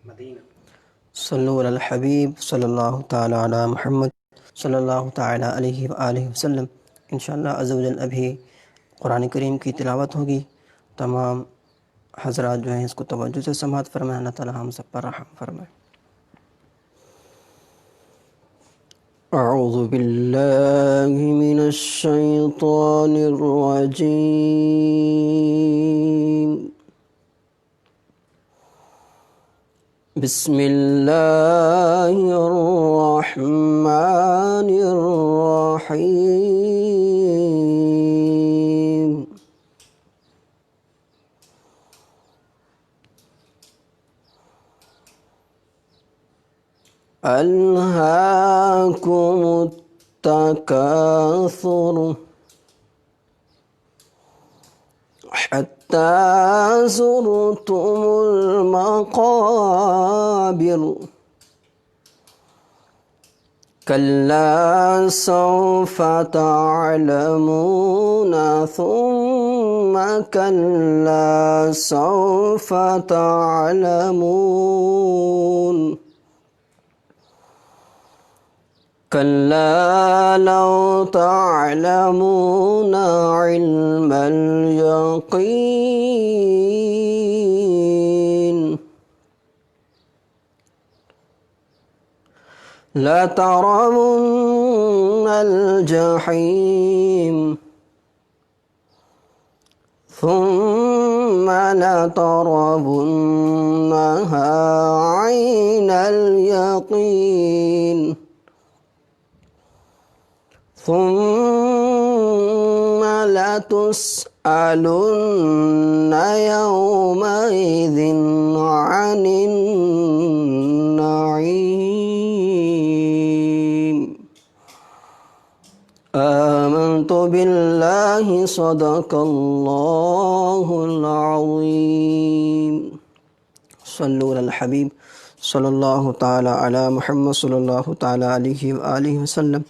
صلو علی الحبیب صلی اللہ تعالی علی محمد صلی اللہ تعالی علیہ وآلہ وسلم۔ انشاءاللہ عز و جل ابھی قرآن کریم کی تلاوت ہوگی۔ تمام حضرات جو ہیں اس کو توجہ سے سماعت فرمائیں، اللہ تعالی ہم سب پر رحم فرمائے۔ اعوذ باللہ من الشیطان الرجیم، بسم اللہ الرحمن الرحیم۔ الہاکم التکاثر حتی زرتم المقابر کلا سوف تعلمون ثم کلا سوف تعلمون کلا لو تعلمون علم الیقین لترون الجحیم ثم لترونها عین الیقین ثم لتسألن يومئذ عن النعيم۔ آمنت بالله صدق الله العظيم۔ صلوا على الحبيب صلی اللہ تعالی علی محمد صلی اللہ تعالی علیہ وآلہ وسلم۔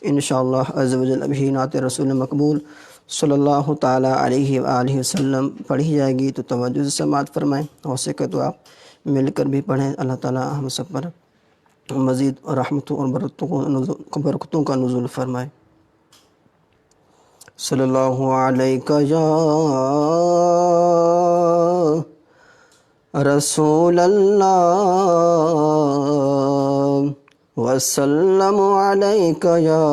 انشاءاللہ عز و جل ابھی نعت رسول مقبول صلی اللہ تعالی علیہ وآلہ وسلم پڑھی جائے گی، تو توجہ سے سماعت فرمائیں۔ ہو سکے تو آپ مل کر بھی پڑھیں۔ اللہ تعالی ہم سب پر مزید رحمتوں اور برکتوں کا نزول فرمائے۔ صلی اللہ علیہ یا رسول اللہ وسلم علیک یا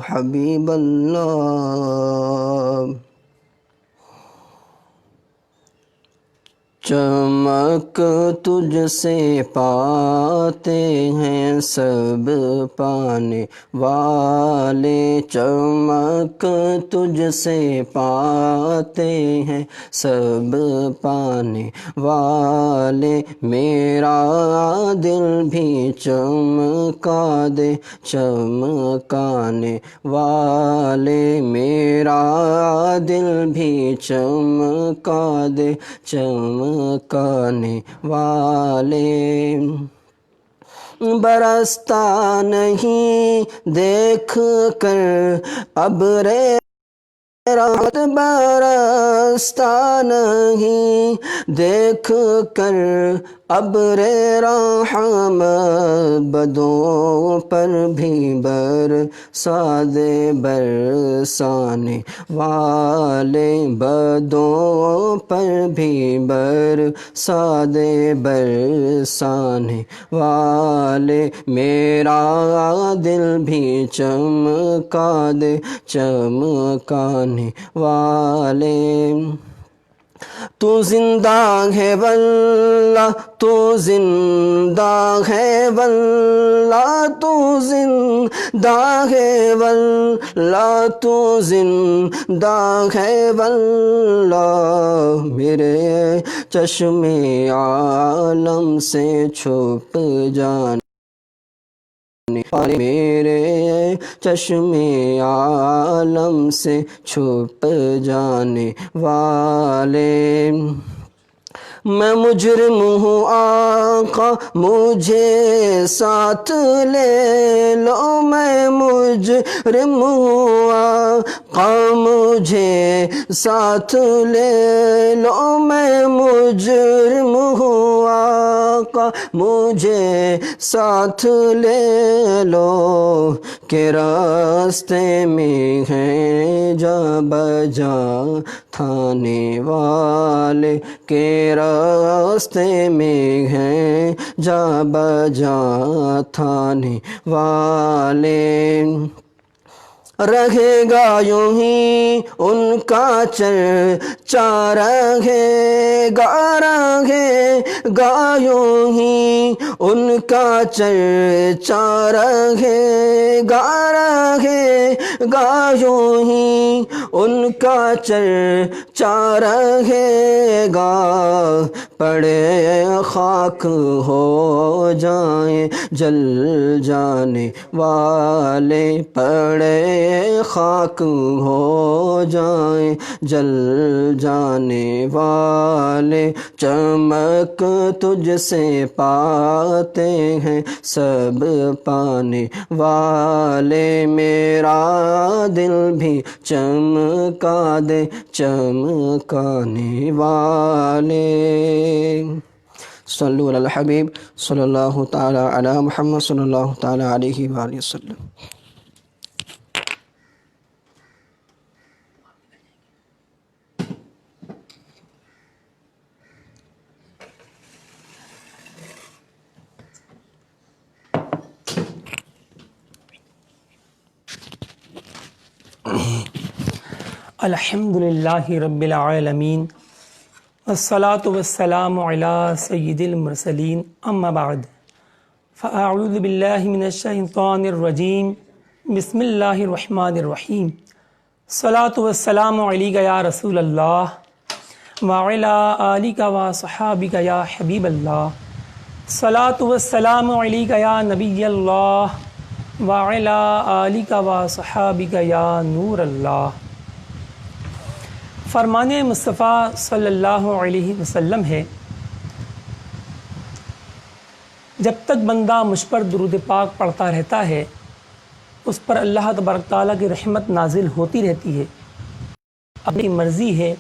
حبیب اللہ۔ چمک تجھ سے پاتے ہیں سب پانے والے، چمک تجھ سے پاتے ہیں سب پانے والے، میرا دل بھی چمکا دے چمکانے والے، میرا دل بھی چمکا دے چمکانے والے۔ برستا نہیں دیکھ کر ابر رحمت، برستا نہیں دیکھ کر ابر رحمت، بدوں پر بھی برسا دے برسانے والے، بدوں پر بھی برسا دے برسانے والے، میرا دل بھی چمکا دے چمکانے والے۔ تو زندہ ہے واللہ تو زندہ ہے واللہ تو زندہ ہے واللہ تو زندہ ہے واللہ، میرے چشم عالم سے چھپ جانے، میرے چشم عالم سے چھپ جانے والے۔ میں مجرم ہوں آقا مجھے ساتھ لے لو، میں مجرم ہوں آقا مجھے ساتھ لے لو، میں مجرم ہوں آقا آقا مجھے ساتھ لے لو کہ راستے میں ہیں جا بجا تھانے والے، کہ راستے میں ہیں جا بجا تھانے والے۔ رہے گا یوں ہی ان کا چرچا، رہے گا یوں ہی ان کا چرچا، رہے گا یوں ہی ان کا چرچا، رہے گا پڑے خاک ہو جائیں جل جانے والے، پڑے خاک ہو جائیں جل جانے والے۔ چمک تجھ سے پاتے ہیں سب پانے والے، میرا دل بھی چمکا دے چمکانے والے۔ صلو علی الحبیب صلی اللہ تعالی علی محمد صلی اللہ تعالی علیہ وآلہ وسلم۔ الحمدللہ رب العالمین، والصلاة والسلام علی سید المرسلین، اما بعد، فاعوذ باللہ من الشیطان الرجیم، بسم اللہ الرحمن الرحیم۔ الصلاة والسلام علیک یا رسول اللہ وعلی آلک وصحابک یا حبیب اللہ۔ الصلاة والسلام علیک یا نبی اللہ وعلی آلک وصحابک یا نور اللہ۔ فرمان مصطفیٰ صلی اللہ علیہ وسلم ہے، جب تک بندہ مجھ پر درود پاک پڑھتا رہتا ہے اس پر اللہ تبارک تعالیٰ کی رحمت نازل ہوتی رہتی ہے۔ اپنی مرضی ہے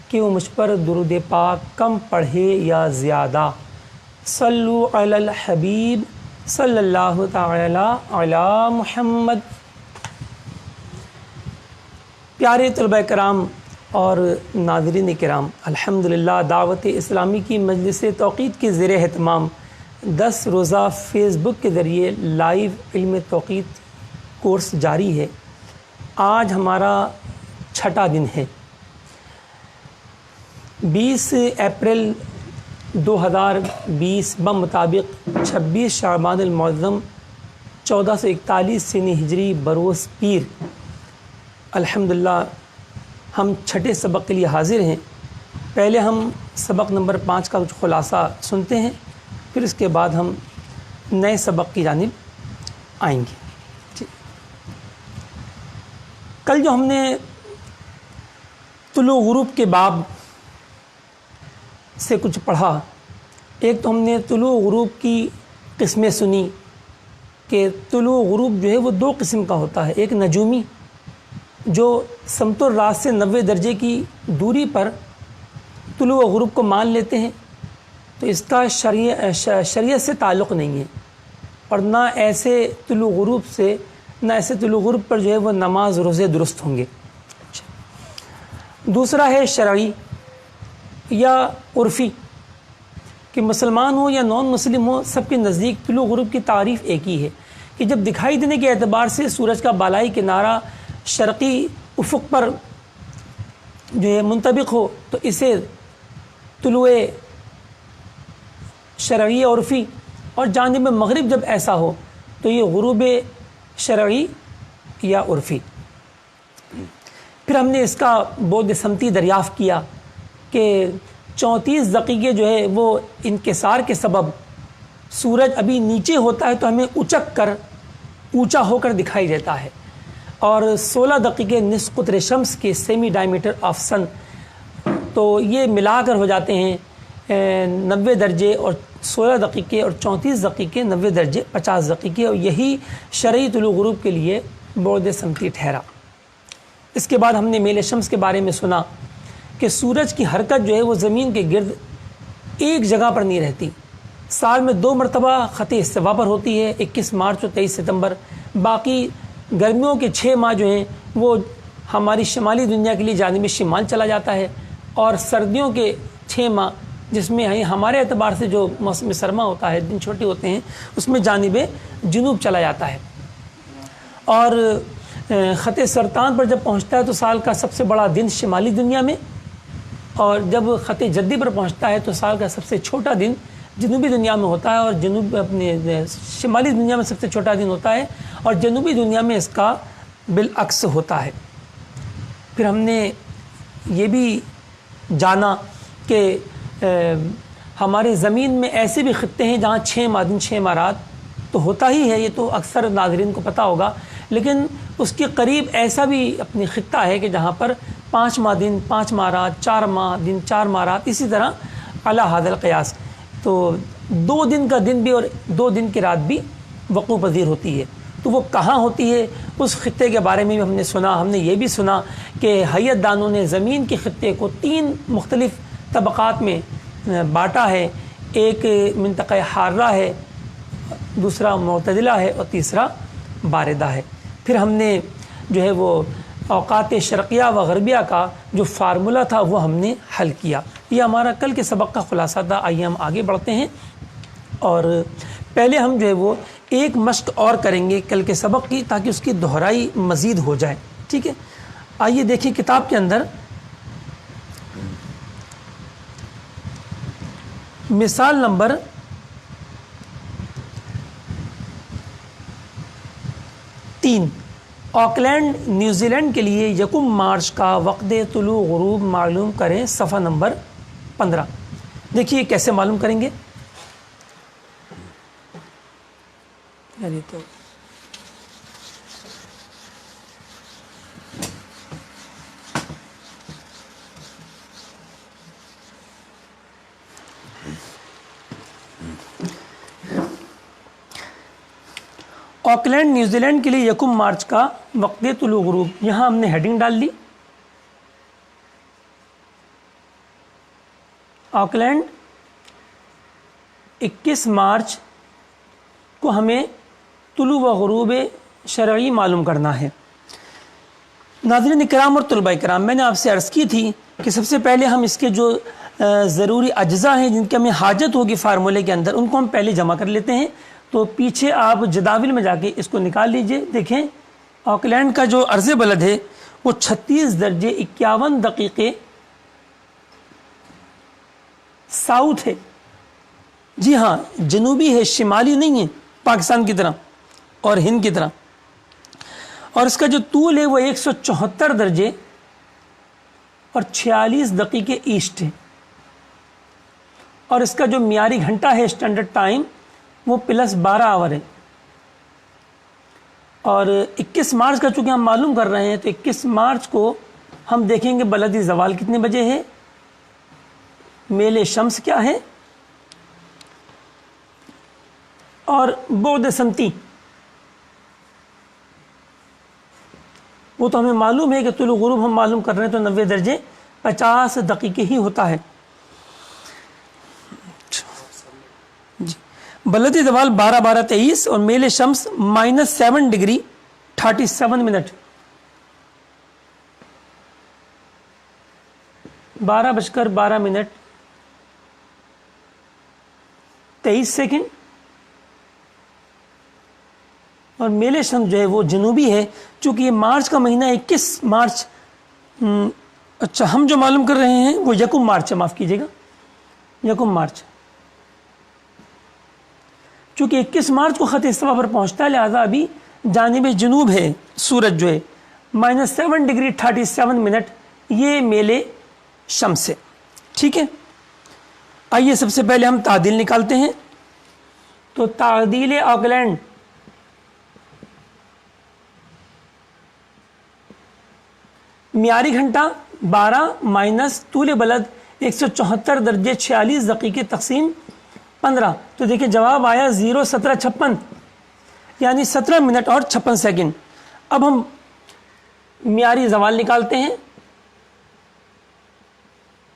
کہ وہ مجھ پر درود پاک کم پڑھے یا زیادہ۔ صلو علی الحبیب صلی اللہ تعالی علی محمد۔ پیارے طلبہ کرام اور ناظرین کرام، الحمدللہ دعوت اسلامی کی مجلس توقید کے زیر اہتمام 10 روزہ فیس بک کے ذریعے لائیو علم توقید کورس جاری ہے۔ آج ہمارا 6واں دن ہے۔ 20 اپریل 2020 بمطابق 26 شعبان المعظم 1441 سنی ہجری بروز پیر، الحمدللہ ہم 6 سبق کے لیے حاضر ہیں۔ پہلے ہم سبق نمبر 5 کا کچھ خلاصہ سنتے ہیں، پھر اس کے بعد ہم نئے سبق کی جانب آئیں گے۔ کل جو ہم نے طلوع غروب کے باب سے کچھ پڑھا، ایک تو ہم نے طلوع غروب کی قسمیں سنی کہ طلوع غروب جو ہے وہ 2 قسم کا ہوتا ہے، ایک نجومی جو سمت الراس سے 90 درجے کی دوری پر طلوع غروب کو مان لیتے ہیں، تو اس کا شریعت سے تعلق نہیں ہے، اور نہ ایسے طلوع غروب پر جو ہے وہ نماز روزے درست ہوں گے۔ دوسرا ہے شرعی یا عرفی، کہ مسلمان ہو یا نان مسلم ہو سب کے نزدیک طلوع غروب کی تعریف ایک ہی ہے کہ جب دکھائی دینے کے اعتبار سے سورج کا بالائی کنارہ شرقی افق پر جو ہے منطبق ہو تو اسے طلوع شرعی عرفی، اور جانب مغرب جب ایسا ہو تو یہ غروب شرعی یا عرفی۔ پھر ہم نے اس کا بعد سمتی دریافت کیا کہ 34 دقیقے جو ہے وہ انکسار کے سبب سورج ابھی نیچے ہوتا ہے تو ہمیں اچک کر اونچا ہو کر دکھائی دیتا ہے، اور 16 دقیقے نصف قطر شمس کے سیمی ڈائمیٹر آف سن، تو یہ ملا کر ہو جاتے ہیں 90 درجے، اور 16 دقیقے اور 34 دقیقے 90 درجے 50 دقیقے، اور یہی شرعی طلوع غروب کے لیے بعد سمتی ٹھہرا۔ اس کے بعد ہم نے میل شمس کے بارے میں سنا کہ سورج کی حرکت جو ہے وہ زمین کے گرد ایک جگہ پر نہیں رہتی، سال میں 2 مرتبہ خط استوا پر ہوتی ہے، 21 مارچ اور 23 ستمبر. باقی گرمیوں کے 6 ماہ جو ہیں وہ ہماری شمالی دنیا کے لیے جانب شمال چلا جاتا ہے، اور سردیوں کے 6 ماہ جس میں ہمارے اعتبار سے جو موسم سرما ہوتا ہے، دن چھوٹے ہوتے ہیں، اس میں جانب جنوب چلا جاتا ہے. اور خط سرطان پر جب پہنچتا ہے تو سال کا سب سے بڑا دن شمالی دنیا میں، اور جب خط جدی پر پہنچتا ہے تو سال کا سب سے چھوٹا دن جنوبی دنیا میں ہوتا ہے، اور شمالی دنیا میں سب سے چھوٹا دن ہوتا ہے، اور جنوبی دنیا میں اس کا بالعکس ہوتا ہے. پھر ہم نے یہ بھی جانا کہ ہمارے زمین میں ایسے بھی خطے ہیں جہاں 6 ماہ دن 6 ماہ رات تو ہوتا ہی ہے، یہ تو اکثر ناظرین کو پتہ ہوگا، لیکن اس کے قریب ایسا بھی اپنی خطہ ہے کہ جہاں پر 5 ماہ دن 5 ماہ رات، 4 ماہ دن 4 ماہ رات، اسی طرح علی ھذا القیاس. تو 2 دن کا دن بھی اور 2 دن کی رات بھی وقوع پذیر ہوتی ہے. تو وہ کہاں ہوتی ہے اس خطے کے بارے میں بھی ہم نے سنا. ہم نے یہ بھی سنا کہ ہیئت دانوں نے زمین کے خطے کو 3 مختلف طبقات میں بانٹا ہے. ایک منطقہ حارہ ہے، دوسرا معتدلہ ہے، اور تیسرا باردہ ہے. پھر ہم نے جو ہے وہ اوقات شرقیہ و غربیہ کا جو فارمولہ تھا وہ ہم نے حل کیا. یہ ہمارا کل کے سبق کا خلاصہ تھا. آئیے ہم آگے بڑھتے ہیں، اور پہلے ہم جو ہے وہ ایک مشق اور کریں گے کل کے سبق کی، تاکہ اس کی دہرائی مزید ہو جائے. ٹھیک ہے، آئیے دیکھیں کتاب کے اندر مثال نمبر 3. آکلینڈ نیوزی لینڈ کے لیے 1 مارچ کا وقت طلوع غروب معلوم کریں. صفحہ نمبر 15. دیکھیے کیسے معلوم کریں گے. تو آکلینڈ نیوزی لینڈ کے لیے 1 مارچ کا وقت طلوع غروب. یہاں ہم نے ہیڈنگ ڈال لی، آکلینڈ 21 مارچ کو ہمیں طلوع و غروب شرعی معلوم کرنا ہے. ناظرین کرام اور طلباء کرام، میں نے آپ سے عرض کی تھی کہ سب سے پہلے ہم اس کے جو ضروری اجزاء ہیں جن کی ہمیں حاجت ہوگی فارمولے کے اندر، ان کو ہم پہلے جمع کر لیتے ہیں. تو پیچھے آپ جداول میں جا کے اس کو نکال لیجئے. دیکھیں آکلینڈ کا جو عرض بلد ہے وہ 36 درجے 51 دقیقے ساؤتھ ہے. جی ہاں، جنوبی ہے، شمالی نہیں ہے پاکستان کی طرح اور ہند کی طرح. اور اس کا جو طول ہے وہ 174 درجے اور 46 دقیقے ایسٹ ہے. اور اس کا جو معیاری گھنٹہ ہے اسٹینڈرڈ ٹائم وہ +12 آور ہے. اور 21 مارچ کا چونکہ ہم معلوم کر رہے ہیں تو 21 مارچ کو ہم دیکھیں گے بلدی زوال کتنے بجے ہے، میل شمس کیا ہے، اور بعد سمتی وہ تو ہمیں معلوم ہے کہ طلوع غروب ہم معلوم کر رہے ہیں تو 90 درجے 50 دقیقے ہی ہوتا ہے. جی، بلدی زوال 12:23 اور میل شمس -7 ڈگری 37 منٹ. 12:12 23 سیکنڈ. اور میل شمس جو ہے وہ جنوبی ہے، چونکہ یہ مارچ کا مہینہ 21 مارچ اچھا ہم جو معلوم کر رہے ہیں وہ 1 مارچ ہے، معاف کیجیے گا 1 مارچ، چونکہ 21 مارچ کو خط استوا پر پہنچتا ہے لہذا ابھی جانب جنوب ہے سورج جو ہے. -7 ڈگری 37 منٹ یہ میل شمس ہے. ٹھیک ہے، آئیے سب سے پہلے ہم تعدیل نکالتے ہیں. تو تعدیل آکلینڈ معیاری گھنٹہ 12 مائنس طول بلد 174 درجے 46 دقیقے تقسیم 15. تو دیکھیں جواب آیا 0.1756 یعنی 17 منٹ اور 56 سیکنڈ. اب ہم معیاری زوال نکالتے ہیں.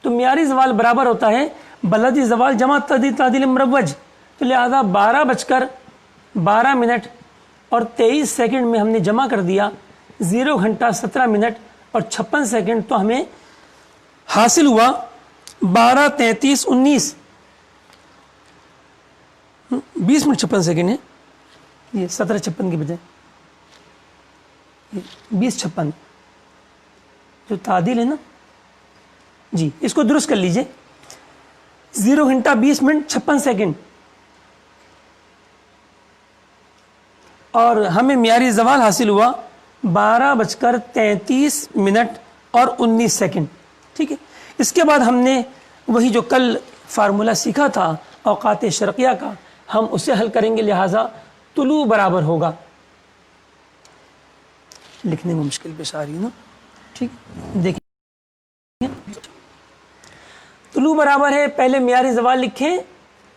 تو معیاری زوال برابر ہوتا ہے بلدی زوال جمع تعدیل مروج تو لہذا 12:12 میں ہم نے جمع کر دیا 0 گھنٹہ 17 منٹ اور 56 سیکنڈ، تو ہمیں حاصل ہوا 12:33:19 20 منٹ 56 سیکنڈ ہے، یہ 17:56 کے بجائے 20:56 جو تعدیل ہے نا جی، اس کو درست کر لیجئے، 0 گھنٹہ 20 منٹ 56 سیکنڈ، اور ہمیں معیاری زوال حاصل ہوا 12:33 منٹ اور 19 سیکنڈ. ٹھیک ہے، اس کے بعد ہم نے وہی جو کل فارمولہ سیکھا تھا اوقات شرقیہ کا، ہم اسے حل کریں گے، لہٰذا طلوع برابر ہوگا، لکھنے میں مشکل پیش آ رہی ہے نا. ٹھیک، دیکھیں طلوع برابر ہے، پہلے معیاری زوال لکھیں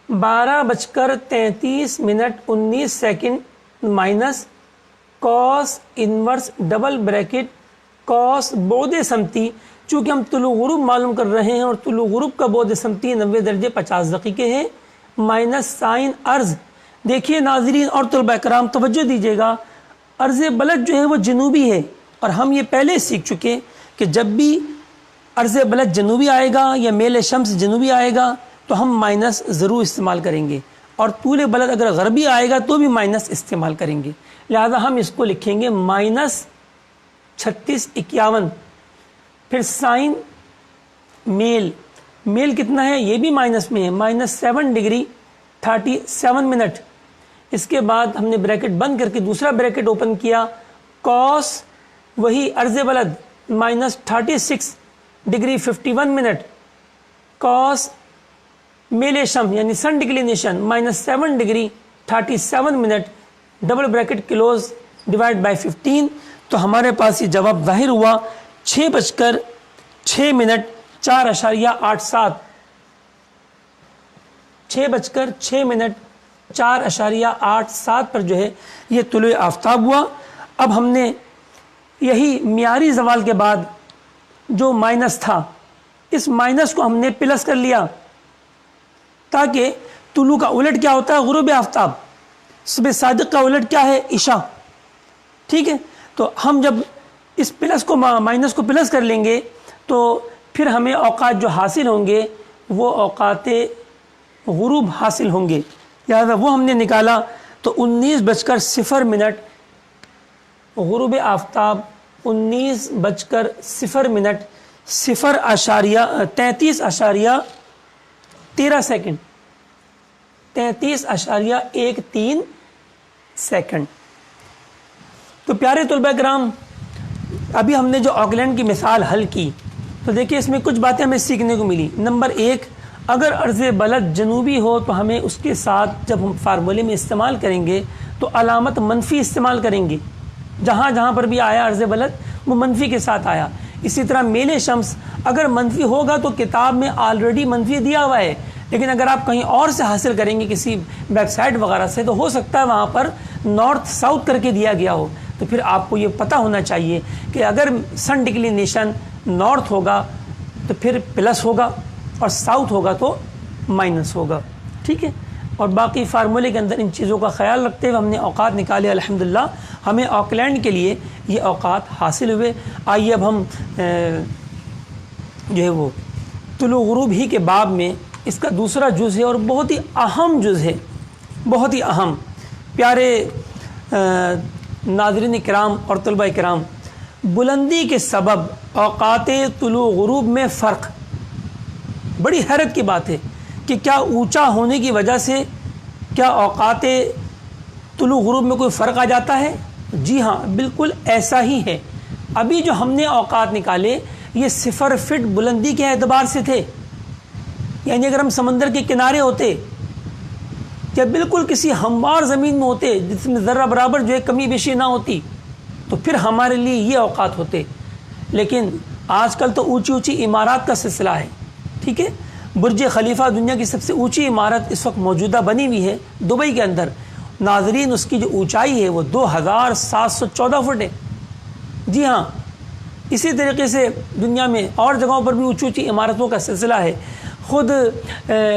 12:33 minute 19 second minus cos inverse double bracket cos بعد سمتی، چونکہ ہم طلوع غروب معلوم کر رہے ہیں اور طلوع غروب کا بعد سمتی 90 درجے 50 دقیقے ہے، مائنس سائن ارض. دیکھیے ناظرین اور طلباء کرام توجہ دیجیے گا، عرض بلد جو ہے وہ جنوبی ہے، اور ہم یہ پہلے سیکھ چکے کہ جب بھی عرض بلد جنوبی آئے گا یا میل شمس جنوبی آئے گا تو ہم مائنس ضرور استعمال کریں گے، اور طول بلد اگر غربی آئے گا تو بھی مائنس استعمال کریں گے. لہذا ہم اس کو لکھیں گے مائنس 36:51. پھر سائن میل کتنا ہے، یہ بھی مائنس میں ہے، -7 ڈگری 37 منٹ. اس کے بعد ہم نے بریکٹ بند کر کے دوسرا بریکٹ اوپن کیا، کاس وہی عرض بلد -36 ڈگری 51 منٹ، کاس میل شم یعنی سن declination -7 degree 37 minute, double bracket close divide by 15. تو ہمارے پاس یہ جواب ظاہر ہوا 6:06 منٹ 4.87، 6:06 منٹ 4.87 پر جو ہے یہ طلوع آفتاب ہوا. اب ہم نے یہی معیاری زوال کے بعد جو مائنس تھا، اس مائنس کو ہم نے پلس کر لیا، تاکہ طلوع کا الٹ کیا ہوتا ہے، غروب آفتاب. صبح صادق کا الٹ کیا ہے، عشاء. ٹھیک ہے، تو ہم جب اس پلس کو مائنس کو پلس کر لیں گے تو پھر ہمیں اوقات جو حاصل ہوں گے وہ اوقات غروب حاصل ہوں گے. لہٰذا وہ ہم نے نکالا تو 19:0 منٹ غروب آفتاب، 19:0 منٹ 33.13 سیکنڈ، 33.13 سیکنڈ. تو پیارے طلباء کرام، ابھی ہم نے جو آکلینڈ کی مثال حل کی تو دیکھیے اس میں کچھ باتیں ہمیں سیکھنے کو ملی. نمبر 1، اگر عرض بلد جنوبی ہو تو ہمیں اس کے ساتھ جب ہم فارمولے میں استعمال کریں گے تو علامت منفی استعمال کریں گے. جہاں جہاں پر بھی آیا عرض بلد وہ منفی کے ساتھ آیا. اسی طرح میل شمس اگر منفی ہوگا تو کتاب میں آلریڈی منفی دیا ہوا ہے، لیکن اگر آپ کہیں اور سے حاصل کریں گے کسی ویب سائٹ وغیرہ سے تو ہو سکتا ہے وہاں پر نارتھ ساؤتھ کر کے دیا گیا ہو. تو پھر آپ کو یہ پتہ ہونا چاہیے کہ اگر سن ڈکلینیشن نارتھ ہوگا تو پھر پلس ہوگا اور ساؤتھ ہوگا تو مائنس ہوگا. ٹھیک ہے، اور باقی فارمولے کے اندر ان چیزوں کا خیال رکھتے ہوئے ہم نے اوقات نکالے. الحمدللہ ہمیں آکلینڈ کے لیے یہ اوقات حاصل ہوئے. آئیے اب ہم جو ہے وہ طلوع غروب ہی کے باب میں اس کا دوسرا جز ہے اور بہت ہی اہم جز ہے، بہت ہی اہم. پیارے ناظرین کرام اور طلباء کرام، بلندی کے سبب اوقات طلوع غروب میں فرق، بڑی حیرت کی بات ہے کہ کیا اونچا ہونے کی وجہ سے کیا اوقات طلوع غروب میں کوئی فرق آ جاتا ہے؟ جی ہاں، بالکل ایسا ہی ہے. ابھی جو ہم نے اوقات نکالے یہ 0 فٹ بلندی کے اعتبار سے تھے، یعنی اگر ہم سمندر کے کنارے ہوتے یا بالکل کسی ہموار زمین میں ہوتے جس میں ذرہ برابر جو ہے کمی بیشی نہ ہوتی تو پھر ہمارے لیے یہ اوقات ہوتے. لیکن آج کل تو اونچی اونچی عمارات کا سلسلہ ہے. ٹھیک ہے، برج خلیفہ دنیا کی سب سے اونچی عمارت اس وقت موجودہ بنی ہوئی ہے دبئی کے اندر. ناظرین، اس کی جو اونچائی ہے وہ 2714 فٹ ہے. جی ہاں، اسی طریقے سے دنیا میں اور جگہوں پر بھی اونچی اونچی عمارتوں کا سلسلہ ہے. خود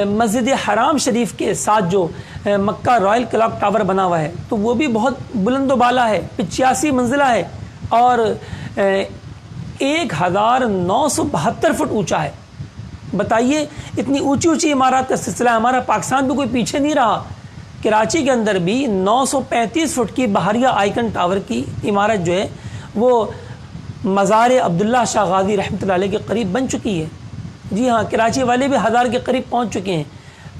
مسجد حرام شریف کے ساتھ جو مکہ رائل کلاک ٹاور بنا ہوا ہے تو وہ بھی بہت بلند و بالا ہے، 85 منزلہ ہے اور 1972 فٹ اونچا ہے۔ بتائیے اتنی اونچی اونچی عمارات کا سلسلہ ہمارا پاکستان بھی کوئی پیچھے نہیں رہا۔ کراچی کے اندر بھی 935 فٹ کی بحریہ آئیکن ٹاور کی عمارت جو ہے وہ مزار عبداللہ شاہ غازی رحمۃ اللہ علیہ کے قریب بن چکی ہے۔ جی ہاں، کراچی والے بھی 1000 کے قریب پہنچ چکے ہیں۔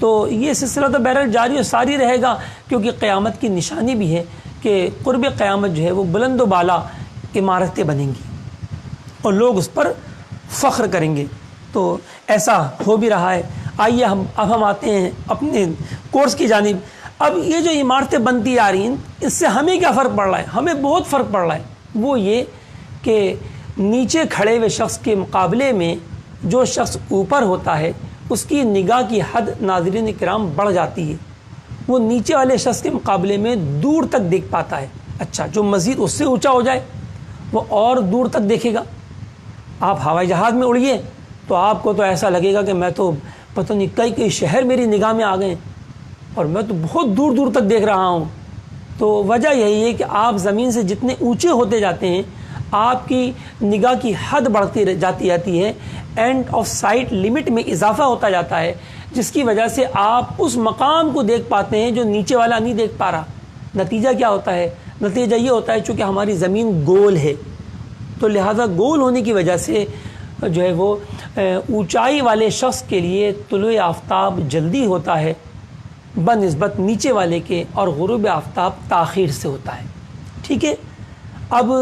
تو یہ سلسلہ تو بہرحال جاری و ساری رہے گا، کیونکہ قیامت کی نشانی بھی ہے کہ قرب قیامت جو ہے وہ بلند و بالا عمارتیں بنیں گی اور لوگ اس پر فخر کریں گے۔ تو ایسا ہو بھی رہا ہے۔ آئیے اب ہم آتے ہیں اپنے کورس کی جانب۔ اب یہ جو عمارتیں بنتی آ رہی ہیں اس سے ہمیں کیا فرق پڑ رہا ہے؟ ہمیں بہت فرق پڑ رہا ہے۔ وہ یہ کہ نیچے کھڑے ہوئے شخص کے مقابلے میں جو شخص اوپر ہوتا ہے اس کی نگاہ کی حد ناظرین کرام بڑھ جاتی ہے۔ وہ نیچے والے شخص کے مقابلے میں دور تک دیکھ پاتا ہے۔ اچھا، جو مزید اس سے اونچا ہو جائے وہ اور دور تک دیکھے گا۔ آپ ہوائی جہاز میں اڑیے تو آپ کو تو ایسا لگے گا کہ میں تو پتہ نہیں کئی شہر میری نگاہ میں آ گئے اور میں تو بہت دور دور تک دیکھ رہا ہوں۔ تو وجہ یہی ہے کہ آپ زمین سے جتنے اونچے ہوتے جاتے ہیں آپ کی نگاہ کی حد بڑھتی جاتی ہے، اینڈ آف سائٹ لمٹ میں اضافہ ہوتا جاتا ہے، جس کی وجہ سے آپ اس مقام کو دیکھ پاتے ہیں جو نیچے والا نہیں دیکھ پا رہا۔ نتیجہ کیا ہوتا ہے؟ نتیجہ یہ ہوتا ہے چونکہ ہماری زمین گول ہے تو لہذا گول ہونے کی وجہ سے جو ہے وہ اونچائی والے شخص کے لیے طلوع آفتاب جلدی ہوتا ہے بنسبت نیچے والے کے، اور غروب آفتاب تاخیر سے ہوتا ہے۔ ٹھیک ہے، اب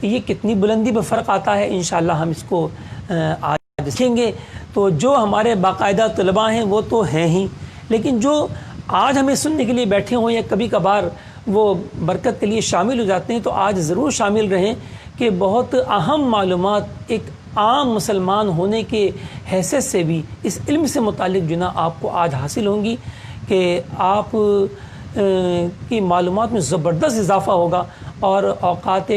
یہ کتنی بلندی میں فرق آتا ہے انشاءاللہ ہم اس کو آج دیکھیں گے۔ تو جو ہمارے باقاعدہ طلباء ہیں وہ تو ہیں ہی، لیکن جو آج ہمیں سننے کے لیے بیٹھے ہوں یا کبھی کبھار وہ برکت کے لیے شامل ہو جاتے ہیں تو آج ضرور شامل رہیں کہ بہت اہم معلومات ایک عام مسلمان ہونے کے حیثیت سے بھی اس علم سے متعلق جو نا آپ کو آج حاصل ہوں گی کہ آپ کی معلومات میں زبردست اضافہ ہوگا، اور اوقات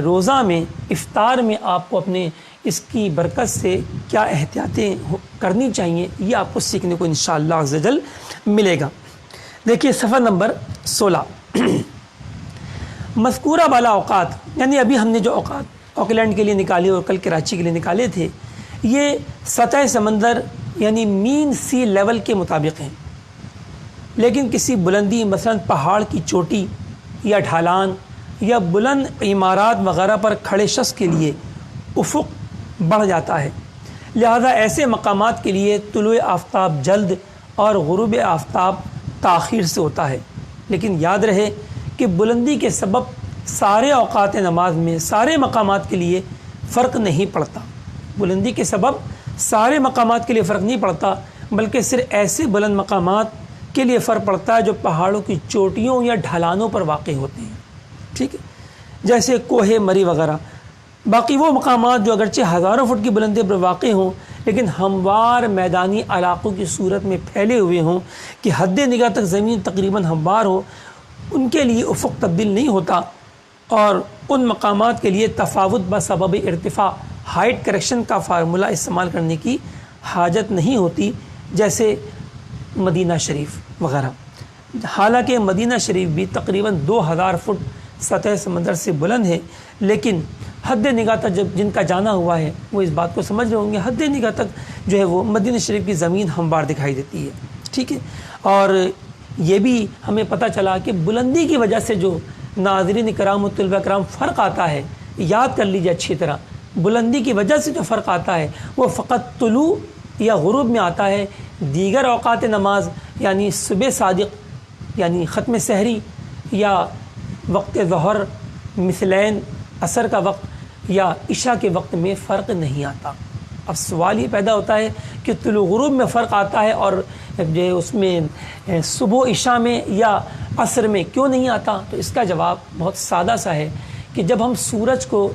روزہ میں افطار میں آپ کو اپنے اس کی برکت سے کیا احتیاطیں کرنی چاہیے یہ آپ کو سیکھنے کو انشاءاللہ عز و جل ملے گا۔ دیکھیے صفحہ نمبر 16، مذکورہ بالا اوقات، یعنی ابھی ہم نے جو اوقات آکلینڈ کے لیے نکالے اور کل کراچی کے لیے نکالے تھے، یہ سطح سمندر یعنی مین سی لیول کے مطابق ہیں، لیکن کسی بلندی مثلا پہاڑ کی چوٹی یا ڈھالان یا بلند عمارات وغیرہ پر کھڑے شخص کے لیے افق بڑھ جاتا ہے، لہذا ایسے مقامات کے لیے طلوع آفتاب جلد اور غروب آفتاب تاخیر سے ہوتا ہے۔ لیکن یاد رہے کہ بلندی کے سبب سارے اوقات نماز میں سارے مقامات کے لیے فرق نہیں پڑتا۔ بلندی کے سبب سارے مقامات کے لیے فرق نہیں پڑتا، بلکہ صرف ایسے بلند مقامات کے لیے فرق پڑتا ہے جو پہاڑوں کی چوٹیوں یا ڈھلانوں پر واقع ہوتے ہیں۔ ٹھیک ہے، جیسے کوہ مری وغیرہ۔ باقی وہ مقامات جو اگرچہ ہزاروں فٹ کی بلندی پر واقع ہوں لیکن ہموار میدانی علاقوں کی صورت میں پھیلے ہوئے ہوں کہ حد نگاہ تک زمین تقریباً ہموار ہو، ان کے لیے افق تبدیل نہیں ہوتا، اور ان مقامات کے لیے تفاوت بسبب ارتفاع ہائٹ کریکشن کا فارمولہ استعمال کرنے کی حاجت نہیں ہوتی، جیسے مدینہ شریف وغیرہ۔ حالانکہ مدینہ شریف بھی تقریباً 2000 فٹ سطح سمندر سے بلند ہے، لیکن حد نگاہ تک جن کا جانا ہوا ہے وہ اس بات کو سمجھ رہے ہوں گے، حد نگاہ تک جو ہے وہ مدینہ شریف کی زمین ہموار دکھائی دیتی ہے۔ ٹھیک ہے، اور یہ بھی ہمیں پتہ چلا کہ بلندی کی وجہ سے جو ناظرین کرام و طلبہ کرام فرق آتا ہے، یاد کر لیجیے اچھی طرح، بلندی کی وجہ سے جو فرق آتا ہے وہ فقط طلوع یا غروب میں آتا ہے۔ دیگر اوقات نماز یعنی صبح صادق یعنی ختم سحری یا وقت ظہر، مثلین، عصر کا وقت یا عشاء کے وقت میں فرق نہیں آتا۔ اب سوال یہ پیدا ہوتا ہے کہ طلوع غروب میں فرق آتا ہے اور جو اس میں صبح عشاء میں یا عصر میں کیوں نہیں آتا؟ تو اس کا جواب بہت سادہ سا ہے کہ جب ہم سورج کو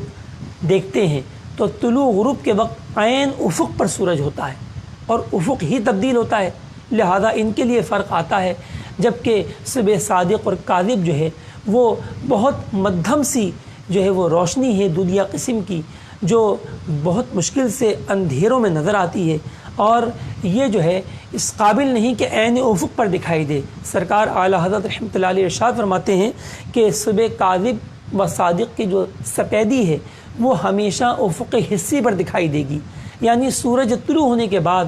دیکھتے ہیں تو طلوع غروب کے وقت عین افق پر سورج ہوتا ہے اور افق ہی تبدیل ہوتا ہے، لہذا ان کے لیے فرق آتا ہے، جبکہ صبح صادق اور کاذب جو ہے وہ بہت مدھم سی جو ہے وہ روشنی ہے دودھیا قسم کی، جو بہت مشکل سے اندھیروں میں نظر آتی ہے، اور یہ جو ہے اس قابل نہیں کہ عین افق پر دکھائی دے۔ سرکار اعلیٰ حضرت رحمۃ اللہ علیہ ارشاد فرماتے ہیں کہ صبح کاذب و صادق کی جو سپیدی ہے وہ ہمیشہ افق حصی پر دکھائی دے گی، یعنی سورج طلوع ہونے کے بعد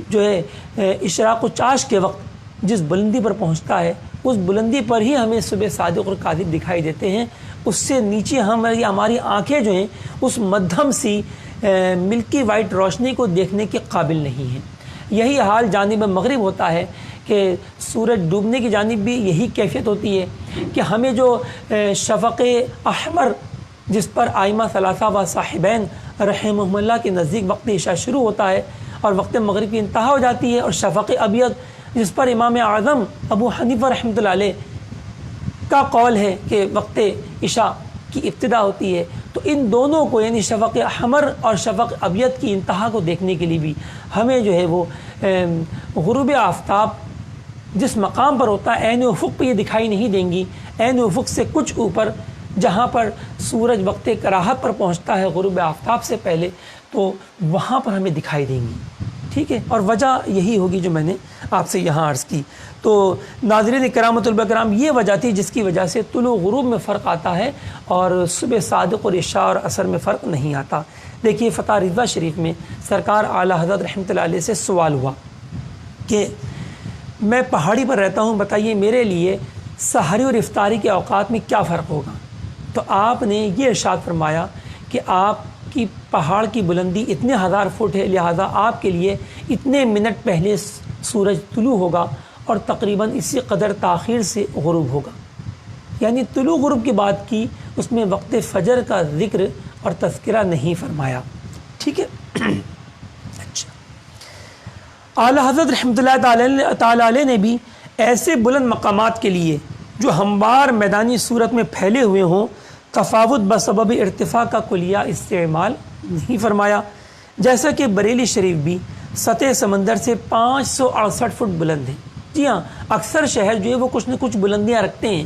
جو ہے اشراق و چاش کے وقت جس بلندی پر پہنچتا ہے اس بلندی پر ہی ہمیں صبح صادق اور کاذب دکھائی دیتے ہیں، اس سے نیچے ہماری آنکھیں جو ہیں اس مدھم سی ملکی وائٹ روشنی کو دیکھنے کے قابل نہیں ہیں۔ یہی حال جانب مغرب ہوتا ہے کہ سورج ڈوبنے کی جانب بھی یہی کیفیت ہوتی ہے کہ ہمیں جو شفق احمر جس پر آئمہ ثلاثہ و صاحبین رحمہم اللہ کے نزدیک وقت عشاء شروع ہوتا ہے اور وقت مغرب کی انتہا ہو جاتی ہے، اور شفق ابیض جس پر امام اعظم ابو حنیفہ رحمۃ اللہ علیہ کا قول ہے کہ وقت عشاء کی ابتدا ہوتی ہے، تو ان دونوں کو یعنی شفق احمر اور شفق ابیض کی انتہا کو دیکھنے کے لیے بھی ہمیں جو ہے وہ غروب آفتاب جس مقام پر ہوتا ہے عین افق پہ یہ دکھائی نہیں دیں گی، عین افق سے کچھ اوپر جہاں پر سورج وقت کراہت پر پہنچتا ہے غروب آفتاب سے پہلے، تو وہاں پر ہمیں دکھائی دیں گی، ٹھیک ہے۔ اور وجہ یہی ہوگی جو میں نے آپ سے یہاں عرض کی۔ تو ناظرین کرام طلباء کرام، یہ وجہ تھی جس کی وجہ سے طلوع غروب میں فرق آتا ہے اور صبح صادق اور عشاء اور عصر میں فرق نہیں آتا۔ دیکھیے فتح رضویٰ شریف میں سرکار اعلیٰ حضرت رحمۃ اللہ علیہ سے سوال ہوا کہ میں پہاڑی پر رہتا ہوں، بتائیے میرے لیے سحری اور افطاری کے اوقات میں کیا فرق ہوگا؟ تو آپ نے یہ ارشاد فرمایا کہ آپ کی پہاڑ کی بلندی اتنے ہزار فٹ ہے، لہٰذا آپ کے لیے اتنے منٹ پہلے سورج طلوع ہوگا اور تقریباً اسی قدر تاخیر سے غروب ہوگا، یعنی طلوع غروب کی بات کی، اس میں وقت فجر کا ذکر اور تذکرہ نہیں فرمایا، ٹھیک ہے۔ اچھا، اعلیٰ حضرت رحمۃ اللہ تعالی علیہ نے بھی ایسے بلند مقامات کے لیے جو ہموار میدانی صورت میں پھیلے ہوئے ہوں تفاوت بسبب ارتفاع کا کلیہ استعمال نہیں فرمایا، جیسا کہ بریلی شریف بھی سطح سمندر سے 568 فٹ بلند ہے۔ جی ہاں، اکثر شہر جو ہے وہ کچھ نہ کچھ بلندیاں رکھتے ہیں،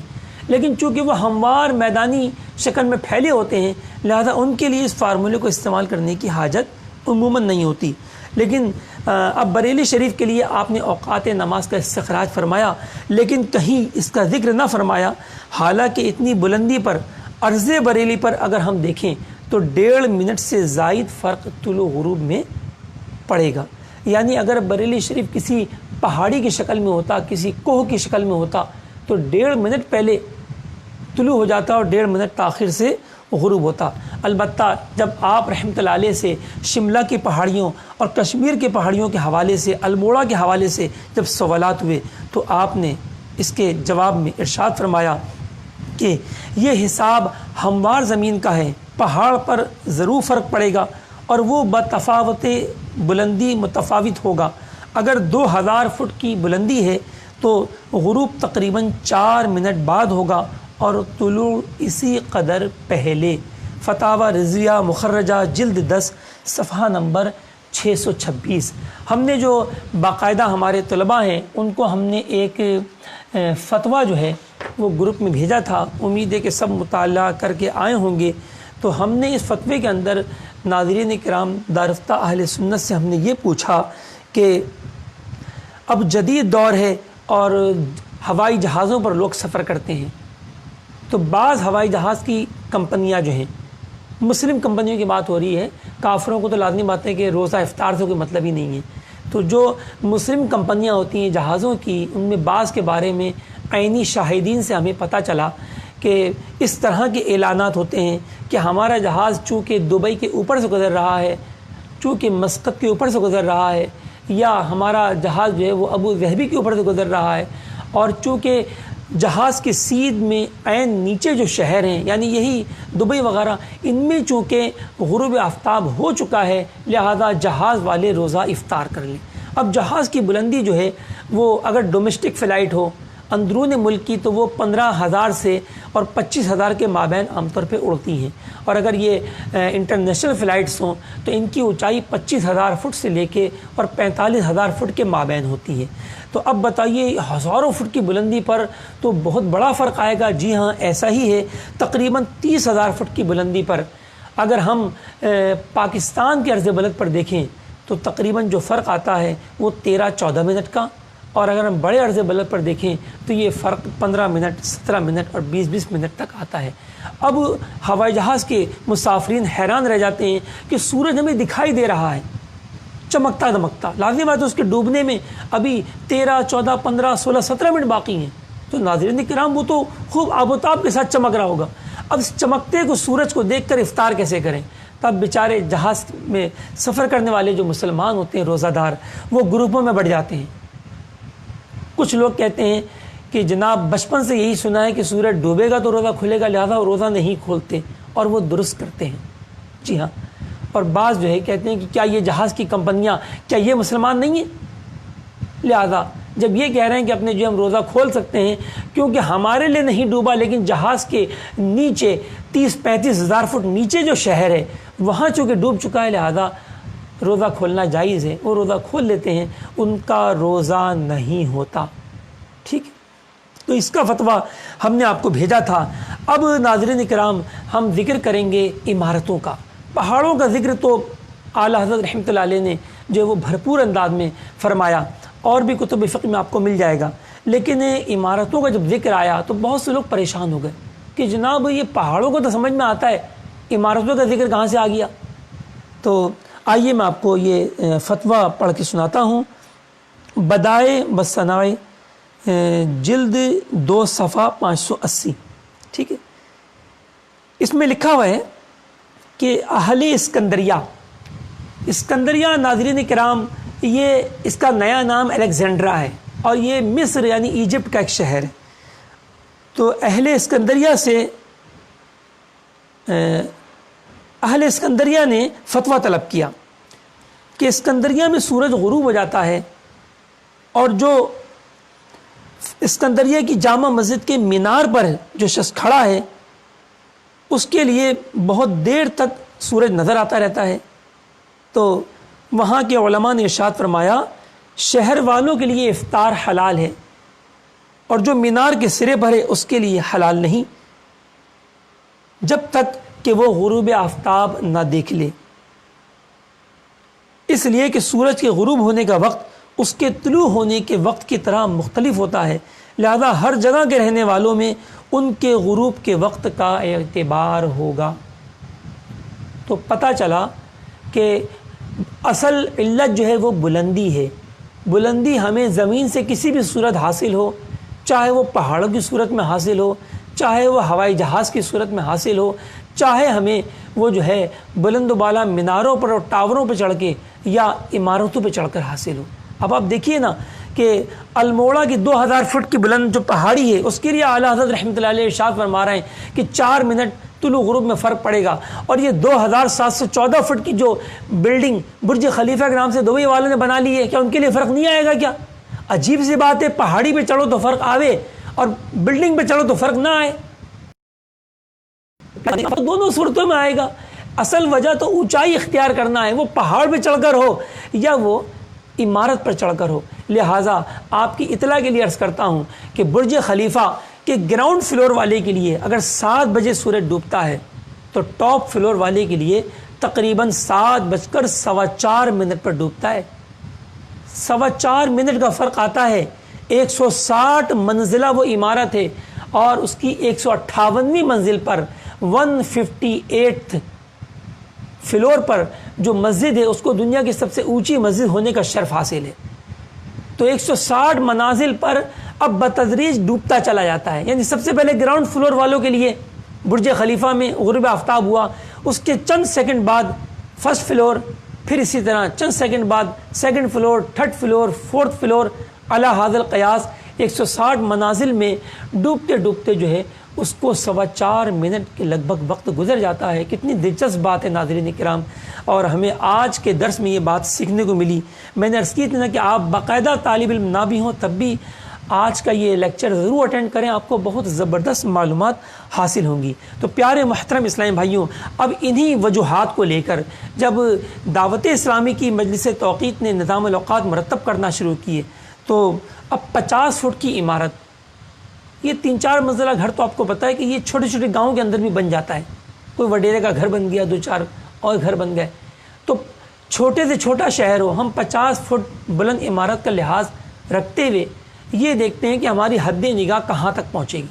لیکن چونکہ وہ ہموار میدانی شکل میں پھیلے ہوتے ہیں لہذا ان کے لیے اس فارمولے کو استعمال کرنے کی حاجت عموماً نہیں ہوتی۔ لیکن اب بریلی شریف کے لیے آپ نے اوقات نماز کا استخراج فرمایا، لیکن کہیں اس کا ذکر نہ فرمایا، حالانکہ اتنی بلندی پر عرض بریلی پر اگر ہم دیکھیں تو 1.5 منٹ سے زائد فرق طلوع غروب میں پڑے گا، یعنی اگر بریلی شریف کسی پہاڑی کی شکل میں ہوتا، کسی کوہ کی شکل میں ہوتا تو 1.5 منٹ پہلے طلوع ہو جاتا اور 1.5 منٹ تاخیر سے غروب ہوتا۔ البتہ جب آپ رحمۃ اللہ علیہ سے شملہ کی پہاڑیوں اور کشمیر کی پہاڑیوں کے حوالے سے، الموڑا کے حوالے سے جب سوالات ہوئے تو آپ نے اس کے جواب میں ارشاد فرمایا کہ یہ حساب ہموار زمین کا ہے، پہاڑ پر ضرور فرق پڑے گا اور وہ بتفاوت بلندی متفاوت ہوگا۔ اگر 2000 فٹ کی بلندی ہے تو غروب تقریباً 4 منٹ بعد ہوگا اور طلوع اسی قدر پہلے۔ فتاوی رضویہ مخرجہ جلد 10 صفحہ نمبر 626۔ ہم نے جو باقاعدہ ہمارے طلباء ہیں ان کو ہم نے ایک فتویٰ جو ہے وہ گروپ میں بھیجا تھا، امید ہے کہ سب مطالعہ کر کے آئے ہوں گے۔ تو ہم نے اس فتوے کے اندر ناظرین کرام دارفتہ اہل سنت سے ہم نے یہ پوچھا کہ اب جدید دور ہے اور ہوائی جہازوں پر لوگ سفر کرتے ہیں، تو بعض ہوائی جہاز کی کمپنیاں جو ہیں، مسلم کمپنیوں کی بات ہو رہی ہے، کافروں کو تو لازمی بات ہے کہ روزہ افطار سے کوئی مطلب ہی نہیں ہے، تو جو مسلم کمپنیاں ہوتی ہیں جہازوں کی، ان میں بعض کے بارے میں عینی شاہدین سے ہمیں پتہ چلا کہ اس طرح کے اعلانات ہوتے ہیں کہ ہمارا جہاز چونکہ دبئی کے اوپر سے گزر رہا ہے، چونکہ مسقط کے اوپر سے گزر رہا ہے، یا ہمارا جہاز جو ہے وہ ابو ظہبی کے اوپر سے گزر رہا ہے، اور چونکہ جہاز کے سیدھ میں عین نیچے جو شہر ہیں یعنی یہی دبئی وغیرہ، ان میں چونکہ غروب آفتاب ہو چکا ہے لہذا جہاز والے روزہ افطار کر لیں۔ اب جہاز کی بلندی جو ہے وہ اگر ڈومیسٹک فلائٹ ہو اندرون ملک کی تو وہ 15,000 سے اور 25,000 کے مابین عام طور پہ اڑتی ہیں، اور اگر یہ انٹرنیشنل فلائٹس ہوں تو ان کی اونچائی 25,000 فٹ سے لے کے اور 45,000 فٹ کے مابین ہوتی ہے۔ تو اب بتائیے ہزاروں فٹ کی بلندی پر تو بہت بڑا فرق آئے گا۔ جی ہاں ایسا ہی ہے، تقریباً 30,000 فٹ کی بلندی پر اگر ہم پاکستان کے عرض بلد پر دیکھیں تو تقریباً جو فرق آتا ہے وہ 13-14 منٹ کا، اور اگر ہم بڑے عرض بلد پر دیکھیں تو یہ فرق 15 منٹ، 17 منٹ اور 20 منٹ تک آتا ہے۔ اب ہوائی جہاز کے مسافرین حیران رہ جاتے ہیں کہ سورج ہمیں دکھائی دے رہا ہے چمکتا دمکتا، لازم بات ہے اس کے ڈوبنے میں ابھی 13، 14، 15، 16، 17 منٹ باقی ہیں۔ تو ناظرین کرام وہ تو خوب آب و تاب کے ساتھ چمک رہا ہوگا، اب اس چمکتے کو سورج کو دیکھ کر افطار کیسے کریں؟ تب بیچارے جہاز میں سفر کرنے والے جو مسلمان ہوتے ہیں روزہ دار، وہ گروپوں میں بڑھ جاتے ہیں۔ کچھ لوگ کہتے ہیں کہ جناب بچپن سے یہی سنا ہے کہ سورج ڈوبے گا تو روزہ کھلے گا، لہذا وہ روزہ نہیں کھولتے، اور وہ درست کرتے ہیں۔ جی ہاں، اور بعض جو ہے کہتے ہیں کہ کیا یہ جہاز کی کمپنیاں کیا یہ مسلمان نہیں ہیں؟ لہذا جب یہ کہہ رہے ہیں کہ اپنے جو ہم روزہ کھول سکتے ہیں کیونکہ ہمارے لیے نہیں ڈوبا، لیکن جہاز کے نیچے 30-35 ہزار فٹ نیچے جو شہر ہے وہاں چونکہ ڈوب چکا ہے، لہذا روزہ کھولنا جائز ہے، وہ روزہ کھول لیتے ہیں، ان کا روزہ نہیں ہوتا۔ ٹھیک ہے، تو اس کا فتویٰ ہم نے آپ کو بھیجا تھا۔ اب ناظرین کرام ہم ذکر کریں گے عمارتوں کا۔ پہاڑوں کا ذکر تو اعلیٰ حضرت رحمۃ اللہ علیہ نے جو ہے وہ بھرپور انداز میں فرمایا، اور بھی کتب فقہ میں آپ کو مل جائے گا، لیکن عمارتوں کا جب ذکر آیا تو بہت سے لوگ پریشان ہو گئے کہ جناب یہ پہاڑوں کو تو سمجھ میں آتا ہے، عمارتوں کا ذکر کہاں سے آ گیا؟ تو آئیے میں آپ کو یہ فتویٰ پڑھ کے سناتا ہوں۔ بدائے بصنائے جلد 2 صفحہ 580، ٹھیک ہے، اس میں لکھا ہوا ہے کہ اہل اسکندریہ ناظرین کرام، یہ اس کا نیا نام الیگزینڈرا ہے، اور یہ مصر یعنی ایجپٹ کا ایک شہر ہے۔ تو اہل اسکندریہ نے فتویٰ طلب کیا کہ اسکندریہ میں سورج غروب ہو جاتا ہے، اور جو اسکندریہ کی جامع مسجد کے مینار پر جو شخص کھڑا ہے اس کے لیے بہت دیر تک سورج نظر آتا رہتا ہے۔ تو وہاں کے علماء نے ارشاد فرمایا شہر والوں کے لیے افطار حلال ہے، اور جو مینار کے سرے پر ہے اس کے لیے حلال نہیں، جب تک کہ وہ غروب آفتاب نہ دیکھ لے، اس لیے کہ سورج کے غروب ہونے کا وقت اس کے طلوع ہونے کے وقت کی طرح مختلف ہوتا ہے، لہذا ہر جگہ کے رہنے والوں میں ان کے غروب کے وقت کا اعتبار ہوگا۔ تو پتہ چلا کہ اصل علت جو ہے وہ بلندی ہے۔ بلندی ہمیں زمین سے کسی بھی صورت حاصل ہو، چاہے وہ پہاڑوں کی صورت میں حاصل ہو، چاہے وہ ہوائی جہاز کی صورت میں حاصل ہو، چاہے ہمیں وہ جو ہے بلند و بالا میناروں پر اور ٹاوروں پہ چڑھ کے یا عمارتوں پہ چڑھ کر حاصل ہو۔ اب آپ دیکھیے نا کہ الموڑا کی 2000 فٹ کی بلند جو پہاڑی ہے اس کے لیے اعلیٰ حضرت رحمۃ اللہ علیہ ارشاد فرما رہے ہیں کہ 4 منٹ طلوع غروب میں فرق پڑے گا، اور یہ 2714 فٹ کی جو بلڈنگ برج خلیفہ کے نام سے دبئی والوں نے بنا لی ہے، کیا ان کے لیے فرق نہیں آئے گا؟ کیا عجیب سی بات ہے، پہاڑی پہ چڑھو تو فرق آوے اور بلڈنگ پہ چڑھو تو فرق نہ آئے، دونوں صورتوں میں آئے گا۔ اصل وجہ تو اونچائی اختیار کرنا ہے، وہ پہاڑ پہ چڑھ کر ہو یا وہ عمارت پر چڑھ کر ہو۔ لہٰذا آپ کی اطلاع کے لیے عرض کرتا ہوں کہ برج خلیفہ کے گراؤنڈ فلور والے کے لیے اگر 7 بجے سورج ڈوبتا ہے تو ٹاپ فلور والے کے لیے تقریباً 7:15 پر ڈوبتا ہے۔ 4.25 منٹ کا فرق آتا ہے۔ 160 منزلہ وہ عمارت ہے، اور اس کی 158ویں منزل پر 158 فلور پر جو مسجد ہے اس کو دنیا کی سب سے اونچی مسجد ہونے کا شرف حاصل ہے۔ تو 160 منازل پر اب بتدریج ڈوبتا چلا جاتا ہے، یعنی سب سے پہلے گراؤنڈ فلور والوں کے لیے برج خلیفہ میں غروب آفتاب ہوا، اس کے چند سیکنڈ بعد فرسٹ فلور، پھر اسی طرح چند سیکنڈ بعد second floor, third floor, fourth floor, علی ھذا القیاس 160 منازل میں ڈوبتے ڈوبتے جو ہے اس کو 4.25 منٹ کے لگ بھگ وقت گزر جاتا ہے۔ کتنی دلچسپ بات ہے ناظرین کرام، اور ہمیں آج کے درس میں یہ بات سیکھنے کو ملی۔ میں نے عرض کی تھی نا کہ آپ باقاعدہ طالب علم نہ بھی ہوں تب بھی آج کا یہ لیکچر ضرور اٹینڈ کریں، آپ کو بہت زبردست معلومات حاصل ہوں گی۔ تو پیارے محترم اسلامی بھائیوں، اب انہی وجوہات کو لے کر جب دعوت اسلامی کی مجلس توقیت نے نظام الاوقات مرتب کرنا شروع کیے تو اب 50 فٹ کی عمارت، یہ 3-4 منزلہ گھر تو آپ کو پتہ ہے کہ یہ چھوٹے چھوٹے گاؤں کے اندر بھی بن جاتا ہے، کوئی وڈیرے کا گھر بن گیا، 2-4 اور گھر بن گئے، تو چھوٹے سے چھوٹا شہر ہو، ہم 50 فٹ بلند عمارت کا لحاظ رکھتے ہوئے یہ دیکھتے ہیں کہ ہماری حد نگاہ کہاں تک پہنچے گی،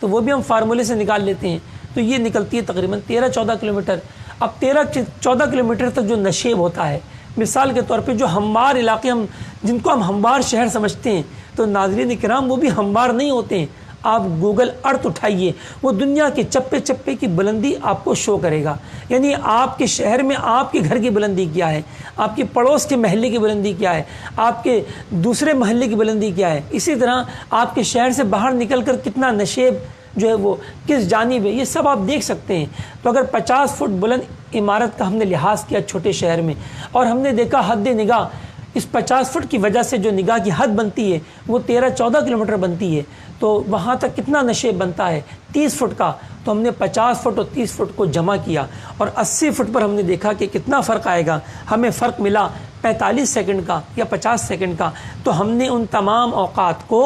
تو وہ بھی ہم فارمولے سے نکال لیتے ہیں، تو یہ نکلتی ہے تقریباً 13-14 کلومیٹر۔ اب 13-14 کلومیٹر تک جو نشیب ہوتا ہے، مثال کے طور پہ جو ہموار علاقے ہم جن کو ہم ہموار شہر سمجھتے ہیں، تو ناظرین کرام وہ بھی ہموار نہیں ہوتے ہیں۔ آپ گوگل ارتھ اٹھائیے، وہ دنیا کے چپے چپے کی بلندی آپ کو شو کرے گا، یعنی آپ کے شہر میں آپ کے گھر کی بلندی کیا ہے، آپ کے پڑوس کے محلے کی بلندی کیا ہے، آپ کے دوسرے محلے کی بلندی کیا ہے، اسی طرح آپ کے شہر سے باہر نکل کر کتنا نشیب جو ہے وہ کس جانب ہے، یہ سب آپ دیکھ سکتے ہیں۔ تو اگر 50 فٹ بلند عمارت کا ہم نے لحاظ کیا چھوٹے شہر میں، اور ہم نے دیکھا حد نگاہ اس 50 فٹ کی وجہ سے جو نگاہ کی حد بنتی ہے وہ 13-14 کلومیٹر بنتی ہے، تو وہاں تک کتنا نشیب بنتا ہے 30 فٹ کا، تو ہم نے 50 فٹ اور 30 فٹ کو جمع کیا اور 80 فٹ پر ہم نے دیکھا کہ کتنا فرق آئے گا، ہمیں فرق ملا 45 سیکنڈ کا یا 50 سیکنڈ کا، تو ہم نے ان تمام اوقات کو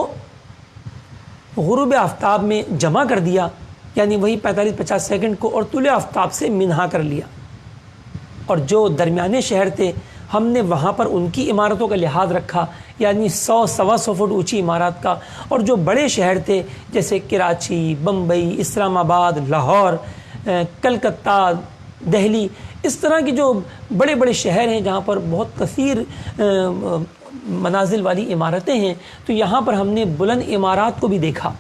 غروب آفتاب میں جمع کر دیا، یعنی وہی 45-50 سیکنڈ کو، اور طلوع آفتاب سے منہا کر لیا، اور جو درمیانے شہر تھے ہم نے وہاں پر ان کی عمارتوں کا لحاظ رکھا، یعنی 100-125 فٹ اونچی عمارات کا، اور جو بڑے شہر تھے جیسے کراچی، بمبئی، اسلام آباد، لاہور، کلکتہ، دہلی، اس طرح کے جو بڑے بڑے شہر ہیں جہاں پر بہت کثیر منازل والی عمارتیں ہیں، تو یہاں پر ہم نے بلند عمارات کو بھی دیکھا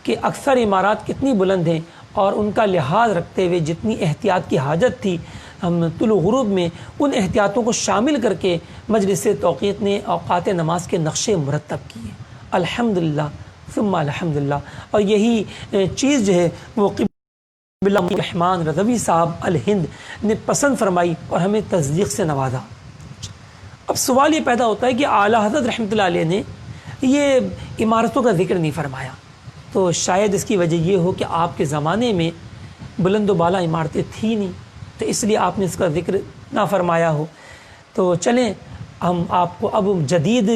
کہ اکثر عمارات کتنی بلند ہیں، اور ان کا لحاظ رکھتے ہوئے جتنی احتیاط کی حاجت تھی ہم طلوع غروب میں ان احتیاطوں کو شامل کر کے مجلس توقیت نے اوقات نماز کے نقشے مرتب کیے، الحمدللہ ثم الحمدللہ۔ اور یہی چیز جو ہے وہ قبلہ الرحمن رضوی صاحب الہند نے پسند فرمائی اور ہمیں تصدیق سے نوازا۔ اب سوال یہ پیدا ہوتا ہے کہ اعلیٰ حضرت رحمۃ اللہ علیہ نے یہ عمارتوں کا ذکر نہیں فرمایا، تو شاید اس کی وجہ یہ ہو کہ آپ کے زمانے میں بلند و بالا عمارتیں تھیں نہیں، تو اس لیے آپ نے اس کا ذکر نہ فرمایا ہو۔ تو چلیں ہم آپ کو اب جدید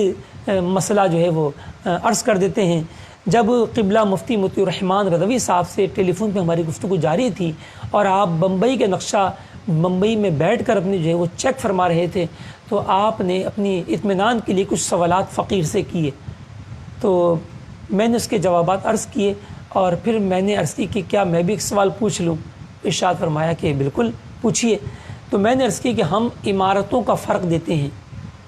مسئلہ جو ہے وہ عرض کر دیتے ہیں۔ جب قبلہ مفتی مطیع الرحمن رضوی صاحب سے ٹیلی فون پہ ہماری گفتگو جاری تھی، اور آپ بمبئی کے نقشہ بمبئی میں بیٹھ کر اپنی جو ہے وہ چیک فرما رہے تھے، تو آپ نے اپنی اطمینان کے لیے کچھ سوالات فقیر سے کیے، تو میں نے اس کے جوابات عرض کیے، اور پھر میں نے عرض کی کہ کیا میں بھی ایک سوال پوچھ لوں؟ ارشاد فرمایا کہ بالکل پوچھیے۔ تو میں نے عرض کی کہ ہم عمارتوں کا فرق دیتے ہیں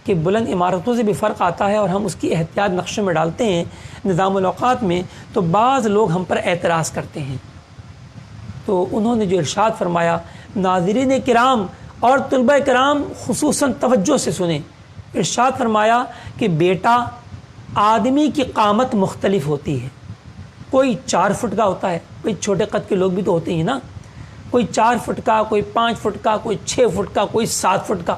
کہ بلند عمارتوں سے بھی فرق آتا ہے، اور ہم اس کی احتیاط نقشے میں ڈالتے ہیں نظام الاوقات میں، تو بعض لوگ ہم پر اعتراض کرتے ہیں۔ تو انہوں نے جو ارشاد فرمایا، ناظرین کرام اور طلبہ کرام خصوصاً توجہ سے سنیں، ارشاد فرمایا کہ بیٹا آدمی کی قامت مختلف ہوتی ہے، کوئی 4 فٹ کا ہوتا ہے، کوئی چھوٹے قد کے لوگ بھی تو ہوتے ہیں نا، کوئی 4 فٹ کا، کوئی 5 فٹ کا، کوئی 6 فٹ کا، کوئی 7 فٹ کا۔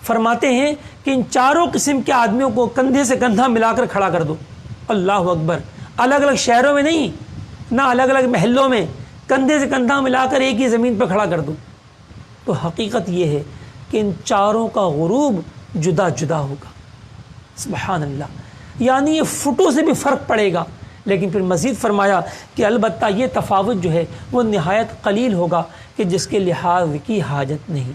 فرماتے ہیں کہ ان چاروں قسم کے آدمیوں کو کندھے سے کندھا ملا کر کھڑا کر دو، اللہ اکبر، الگ الگ شہروں میں نہیں، نہ الگ الگ محلوں میں، کندھے سے کندھا ملا کر ایک ہی زمین پہ کھڑا کر دو، تو حقیقت یہ ہے کہ ان چاروں کا غروب جدا جدا ہوگا، سبحان اللہ، یعنی یہ فٹوں سے بھی فرق پڑے گا۔ لیکن پھر مزید فرمایا کہ البتہ یہ تفاوت جو ہے وہ نہایت قلیل ہوگا کہ جس کے لحاظ کی حاجت نہیں۔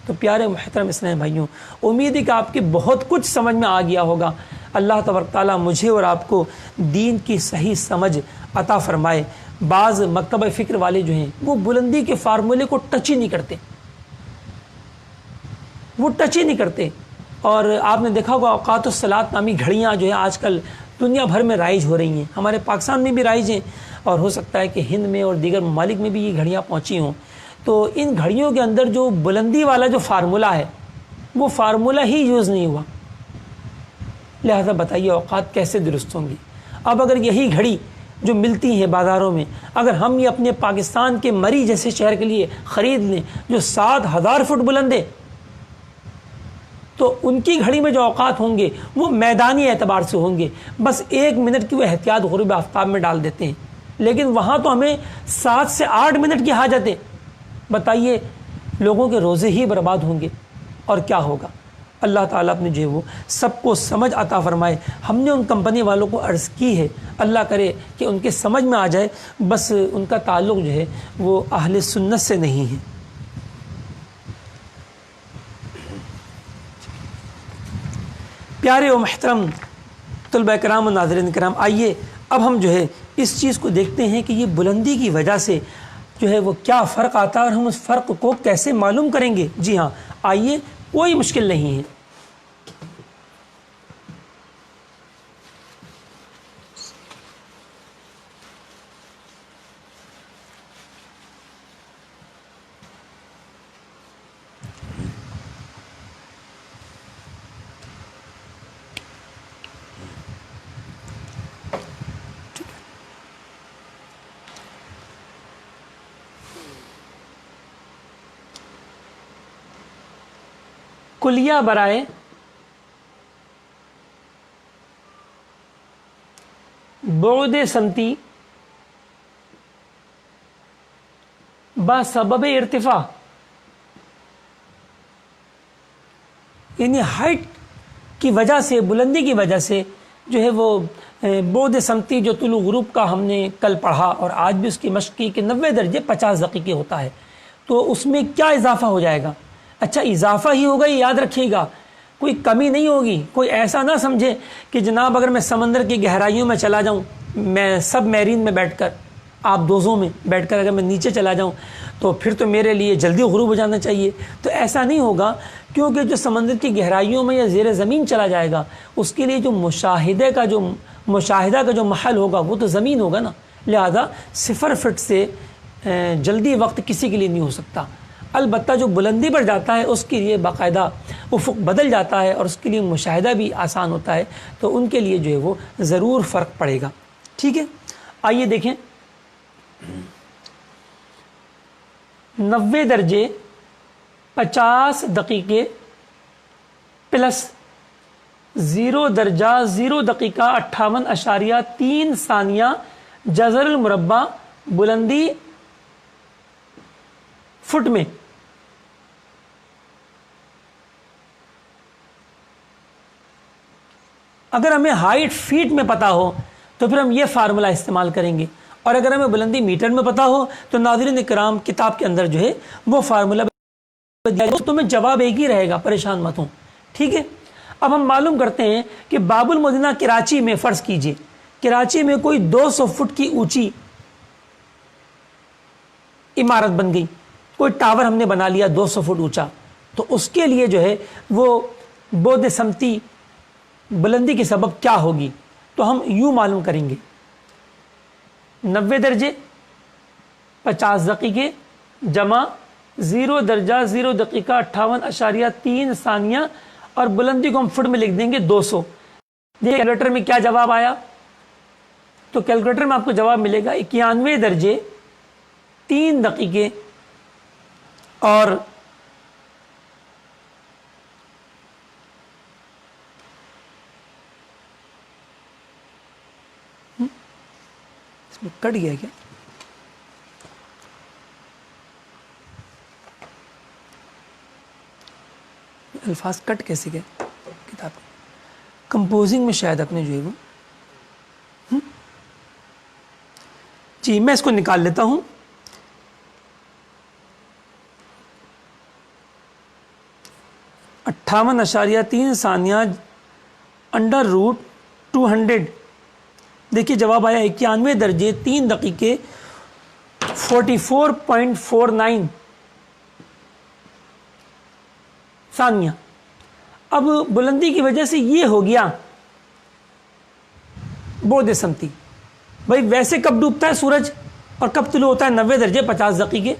تو پیارے محترم اسلام بھائیوں، امید ہے کہ آپ کے بہت کچھ سمجھ میں آ گیا ہوگا۔ اللہ تبارک تعالیٰ مجھے اور آپ کو دین کی صحیح سمجھ عطا فرمائے۔ بعض مکتبہ فکر والے جو ہیں وہ بلندی کے فارمولے کو ٹچ ہی نہیں کرتے، وہ ٹچ ہی نہیں کرتے۔ اور آپ نے دیکھا ہوگا اوقات الصلاۃ نامی گھڑیاں جو ہیں آج کل دنیا بھر میں رائج ہو رہی ہیں، ہمارے پاکستان میں بھی رائج ہیں، اور ہو سکتا ہے کہ ہند میں اور دیگر ممالک میں بھی یہ گھڑیاں پہنچی ہوں۔ تو ان گھڑیوں کے اندر جو بلندی والا جو فارمولہ ہے وہ فارمولہ ہی یوز نہیں ہوا، لہذا بتائیے اوقات کیسے درست ہوں گی؟ اب اگر یہی گھڑی جو ملتی ہیں بازاروں میں، اگر ہم یہ اپنے پاکستان کے مری جیسے شہر کے لیے خرید لیں جو 7000 فٹ بلند ہے، تو ان کی گھڑی میں جو اوقات ہوں گے وہ میدانی اعتبار سے ہوں گے، بس 1 منٹ کی وہ احتیاط غروب آفتاب میں ڈال دیتے ہیں، لیکن وہاں تو ہمیں 7 سے 8 منٹ کی حاجت ہے۔ بتائیے لوگوں کے روزے ہی برباد ہوں گے اور کیا ہوگا؟ اللہ تعالیٰ اپنے جو ہے وہ سب کو سمجھ عطا فرمائے۔ ہم نے ان کمپنی والوں کو عرض کی ہے، اللہ کرے کہ ان کے سمجھ میں آ جائے، بس ان کا تعلق جو ہے وہ اہل سنت سے نہیں ہے۔ پیارے و محترم طلبہ کرام و ناظرین کرام، آئیے اب ہم جو ہے اس چیز کو دیکھتے ہیں کہ یہ بلندی کی وجہ سے جو ہے وہ کیا فرق آتا ہے اور ہم اس فرق کو کیسے معلوم کریں گے۔ جی ہاں، آئیے، کوئی مشکل نہیں ہے۔ کلیہ برائے بعد سمتی با سبب ارتفاع، یعنی ہائٹ کی وجہ سے، بلندی کی وجہ سے جو ہے وہ بعد سمتی جو طلوع غروب کا ہم نے کل پڑھا اور آج بھی اس کی مشق کی کہ 90 درجے 50 دقیقے ہوتا ہے، تو اس میں کیا اضافہ ہو جائے گا؟ اچھا، اضافہ ہی ہوگا، یہ یاد رکھیے گا، کوئی کمی نہیں ہوگی۔ کوئی ایسا نہ سمجھے کہ جناب اگر میں سمندر کی گہرائیوں میں چلا جاؤں، میں سب میرین میں بیٹھ کر، آپ دوزوں میں بیٹھ کر اگر میں نیچے چلا جاؤں تو پھر تو میرے لیے جلدی غروب ہو جانا چاہیے، تو ایسا نہیں ہوگا، کیونکہ جو سمندر کی گہرائیوں میں یا زیر زمین چلا جائے گا اس کے لیے جو مشاہدہ کا جو محل ہوگا وہ تو زمین ہوگا نا، لہذا 0 فٹ سے جلدی وقت کسی کے لیے نہیں ہو سکتا۔ البتہ جو بلندی پر جاتا ہے اس کے لیے باقاعدہ افق بدل جاتا ہے اور اس کے لیے مشاہدہ بھی آسان ہوتا ہے، تو ان کے لیے جو ہے وہ ضرور فرق پڑے گا۔ ٹھیک ہے، آئیے دیکھیں، 90 درجے 50 دقیقے پلس 0 درجہ 0 دقیقہ 58.3 ثانیہ جذر المربع بلندی فٹ میں۔ اگر ہمیں ہائٹ فیٹ میں پتا ہو تو پھر ہم یہ فارمولا استعمال کریں گے، اور اگر ہمیں بلندی میٹر میں پتا ہو تو ناظرین کرام کتاب کے اندر جو ہے وہ فارمولا تمہیں جواب ایک ہی رہے گا، پریشان مت ہوں۔ ٹھیک ہے، اب ہم معلوم کرتے ہیں کہ باب المدینہ کراچی میں، فرض کیجئے کراچی میں کوئی 200 فٹ کی اونچی عمارت بن گئی، کوئی ٹاور ہم نے بنا لیا 200 فٹ اونچا، تو اس کے لیے جو ہے وہ بعد سمتی بلندی کے سبب کیا ہوگی؟ تو ہم یوں معلوم کریں گے، 90 درجے 50 دقیقے جمع 0 درجہ 0 دقیقہ 58.3 ثانیہ، اور بلندی کو ہم فٹ میں لکھ دیں گے 200۔ دیکھیں کیلکولیٹر میں کیا جواب آیا، تو کیلکولیٹر میں آپ کو جواب ملے گا 91 درجے 3 دقیقے اور اس میں کٹ گیا کیا؟ الفاظ کٹ کیسے گئے کتاب کمپوزنگ میں؟ شاید اپنے جو ہے وہ جی میں اس کو نکال لیتا ہوں۔ 58.3 ثانیہ انڈر روٹ 200، دیکھیے جواب آیا 91 درجے 3 دقیقے 44.49 ثانیہ۔ اب بلندی کی وجہ سے یہ ہو گیا بعد سمتی۔ بھائی ویسے کب ڈوبتا ہے سورج اور کب طلوع ہوتا ہے؟ 90 درجے 50 دقیقے،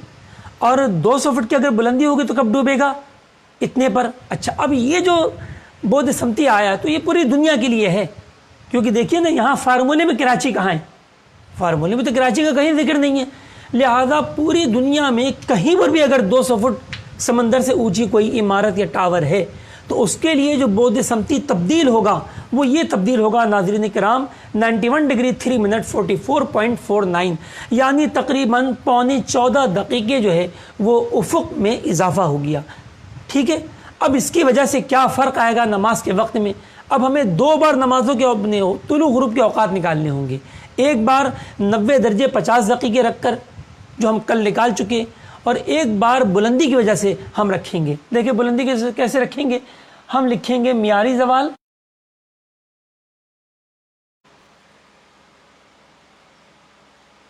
اور 200 فٹ کی اگر بلندی ہوگی تو کب ڈوبے گا؟ اتنے پر۔ اچھا، اب یہ جو بعد سمتی آیا تو یہ پوری دنیا کے لیے ہے، کیونکہ دیکھیے نا یہاں فارمولے میں کراچی کہاں ہے؟ فارمولے میں تو کراچی کا کہیں ذکر نہیں ہے، لہذا پوری دنیا میں کہیں پر بھی اگر 200 فٹ سمندر سے اونچی کوئی عمارت یا ٹاور ہے تو اس کے لیے جو بعد سمتی تبدیل ہوگا وہ یہ تبدیل ہوگا ناظرین کرام 91 ڈگری 3 منٹ 44.49، یعنی تقریباً 14.25 دقیقے جو ہے وہ افق میں اضافہ ہو گیا۔ ٹھیک ہے، اب اس کی وجہ سے کیا فرق آئے گا نماز کے وقت میں؟ اب ہمیں 2 بار نمازوں کے طلوع غروب کے اوقات نکالنے ہوں گے، ایک بار 90 درجے 50 دقیقے رکھ کر جو ہم کل نکال چکے، اور ایک بار بلندی کی وجہ سے ہم رکھیں گے۔ دیکھیں بلندی کیسے رکھیں گے، ہم لکھیں گے معیاری زوال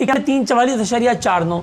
344.49।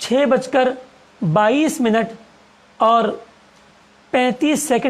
6:22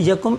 1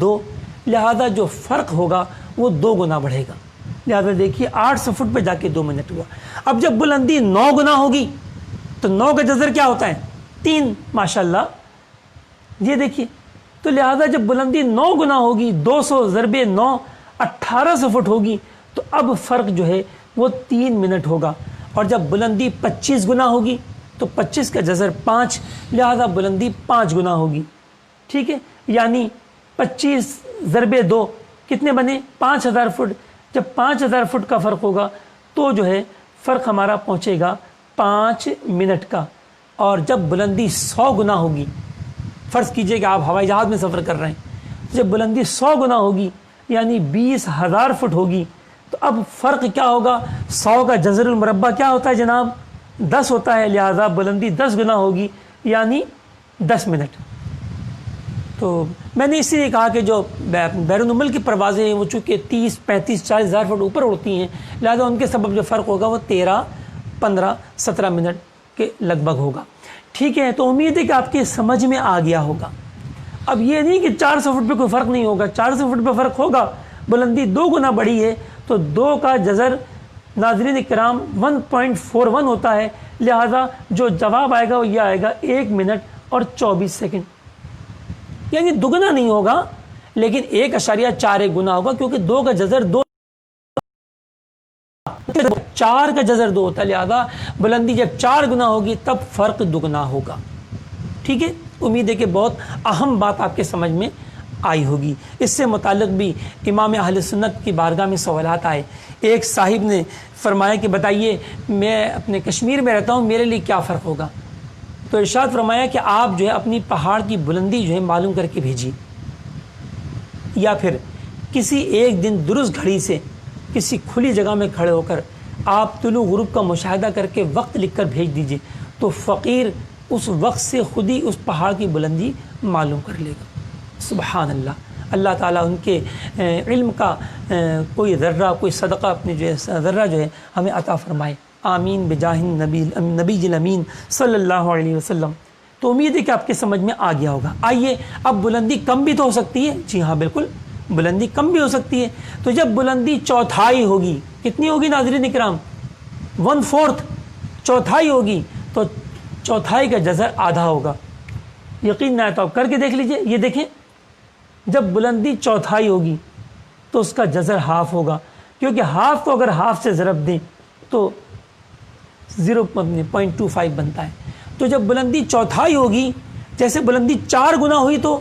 2, لہذا جو فرق ہوگا وہ 2 گنا بڑھے گا. لہذا دیکھیے 800 فٹ پہ جا کے 2 منٹ ہوا. اب جب بلندی 9 گنا ہوگی تو 9 کا جذر کیا ہوتا ہے 3. ماشاءاللہ یہ دیکھیے. تو لہذا جب بلندی 9 گنا ہوگی 200 ضرب 9 1800 فٹ ہوگی تو اب فرق جو ہے وہ 3 منٹ ہوگا. اور جب بلندی 25 گنا ہوگی تو 25 کا جذر 5 لہذا بلندی 5 گنا ہوگی. ٹھیک ہے, یعنی 25 ضرب 2 کتنے بنے 5000 فٹ. جب 5000 فٹ کا فرق ہوگا تو جو ہے فرق ہمارا پہنچے گا 5 منٹ کا. اور جب بلندی 100 گنا ہوگی, فرض کیجئے کہ آپ ہوائی جہاز میں سفر کر رہے ہیں, جب بلندی 100 گنا ہوگی یعنی 20,000 فٹ ہوگی تو اب فرق کیا ہوگا 100 کا جذر المربع کیا ہوتا ہے جناب 10 ہوتا ہے. لہذا بلندی 10 گنا ہوگی یعنی 10 منٹ. تو میں نے اسی لیے کہا کہ جو بیرون ملک کی پروازیں ہیں وہ چونکہ 30 35 40 ہزار فٹ اوپر اڑتی ہیں لہذا ان کے سبب جو فرق ہوگا وہ 13 15 17 منٹ کے لگ بھگ ہوگا. ٹھیک ہے, تو امید ہے کہ آپ کے سمجھ میں آ گیا ہوگا. اب یہ نہیں کہ 400 فٹ پہ کوئی فرق نہیں ہوگا, 400 فٹ پہ فرق ہوگا. بلندی 2 گنا بڑی ہے تو 2 کا جذر ناظرین کرام 1.41 ہوتا ہے. لہذا جو جواب آئے گا وہ یہ آئے گا 1 منٹ اور 24 سیکنڈ. یعنی دگنا نہیں ہوگا لیکن 1.4 گنا ہوگا کیونکہ 2 کا جذر 2 4 کا جذر 2 ہوتا ہے. لہذا بلندی جب 4 گنا ہوگی تب فرق دگنا ہوگا. ٹھیک ہے, امید ہے کہ بہت اہم بات آپ کے سمجھ میں آئی ہوگی. اس سے متعلق بھی امام اہل سنت کی بارگاہ میں سوالات آئے. ایک صاحب نے فرمایا کہ بتائیے میں اپنے کشمیر میں رہتا ہوں, میرے لیے کیا فرق ہوگا. تو ارشاد فرمایا کہ آپ جو ہے اپنی پہاڑ کی بلندی جو ہے معلوم کر کے بھیجیے, یا پھر کسی ایک دن درست گھڑی سے کسی کھلی جگہ میں کھڑے ہو کر آپ طلوع غروب کا مشاہدہ کر کے وقت لکھ کر بھیج دیجیے تو فقیر اس وقت سے خود ہی اس پہاڑ کی بلندی معلوم کر لے گا. سبحان اللہ. اللہ تعالیٰ ان کے علم کا کوئی ذرہ کوئی صدقہ اپنے جو ہے ذرہ جو ہے ہمیں عطا فرمائے. آمین بجاہ نبی الامین صلی اللہ علیہ وسلم. تو امید ہے کہ آپ کے سمجھ میں آ گیا ہوگا. آئیے اب بلندی کم بھی تو ہو سکتی ہے. جی ہاں بالکل, بلندی کم بھی ہو سکتی ہے. تو جب بلندی چوتھائی ہوگی, کتنی ہوگی ناظرین اکرام 1/4 چوتھائی ہوگی تو چوتھائی کا جذر آدھا ہوگا. یقین نہ ہے تو آپ کر کے دیکھ لیجئے. یہ دیکھیں جب بلندی چوتھائی ہوگی تو اس کا جذر ہاف ہوگا کیونکہ ہاف کو اگر ہاف سے ضرب دیں تو 0.25 بنتا ہے. تو جب بلندی چوتھائی ہوگی, جیسے بلندی 4 گنا ہوئی تو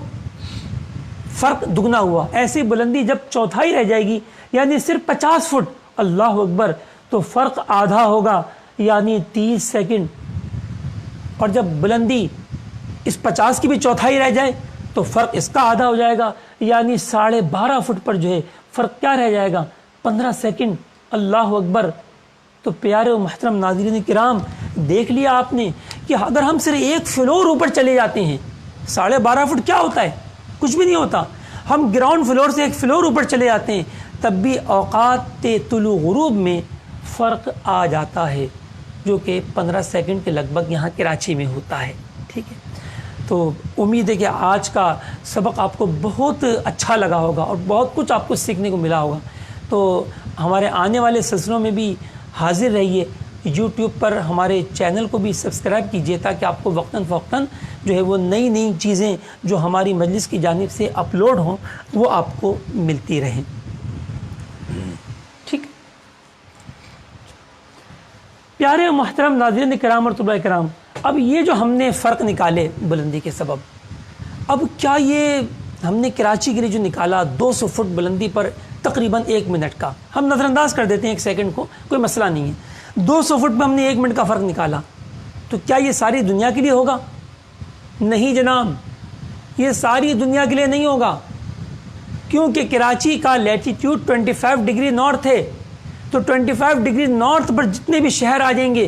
فرق دگنا ہوا, ایسی بلندی جب چوتھائی رہ جائے گی یعنی صرف 50 فٹ, اللہ اکبر, تو فرق آدھا ہوگا یعنی 30 سیکنڈ. اور جب بلندی اس 50 کی بھی چوتھائی رہ جائے تو فرق اس کا آدھا ہو جائے گا یعنی 12.5 فٹ پر جو ہے فرق کیا رہ جائے گا 15 سیکنڈ. اللہ اکبر. تو پیارے و محترم ناظرین کرام, دیکھ لیا آپ نے کہ اگر ہم صرف ایک فلور اوپر چلے جاتے ہیں, 12.5 فٹ کیا ہوتا ہے, کچھ بھی نہیں ہوتا. ہم گراؤنڈ فلور سے ایک فلور اوپر چلے جاتے ہیں تب بھی اوقات طلوع غروب میں فرق آ جاتا ہے جو کہ 15 سیکنڈ کے لگ بھگ یہاں کراچی میں ہوتا ہے. ٹھیک ہے, تو امید ہے کہ آج کا سبق آپ کو بہت اچھا لگا ہوگا اور بہت کچھ آپ کو سیکھنے کو ملا ہوگا. تو ہمارے آنے والے سلسلوں میں بھی حاضر رہیے. یوٹیوب پر ہمارے چینل کو بھی سبسکرائب کیجیے تاکہ آپ کو وقتاً فوقتاً جو ہے وہ نئی نئی چیزیں جو ہماری مجلس کی جانب سے اپلوڈ ہوں وہ آپ کو ملتی رہیں. ٹھیک. پیارے محترم ناظرین کرام اور طلباء کرام, اب یہ جو ہم نے فرق نکالے بلندی کے سبب, اب کیا یہ ہم نے کراچی کے لیے جو نکالا 200 فٹ بلندی پر تقریباً 1 منٹ کا, ہم نظر انداز کر دیتے ہیں 1 سیکنڈ کو, کوئی مسئلہ نہیں ہے. 200 فٹ پہ ہم نے 1 منٹ کا فرق نکالا تو کیا یہ ساری دنیا کے لیے ہوگا؟ نہیں جناب, یہ ساری دنیا کے لیے نہیں ہوگا کیونکہ کراچی کا لیٹیٹیوڈ 25 ڈگری نارتھ ہے. تو 25 ڈگری نارتھ پر جتنے بھی شہر آ جائیں گے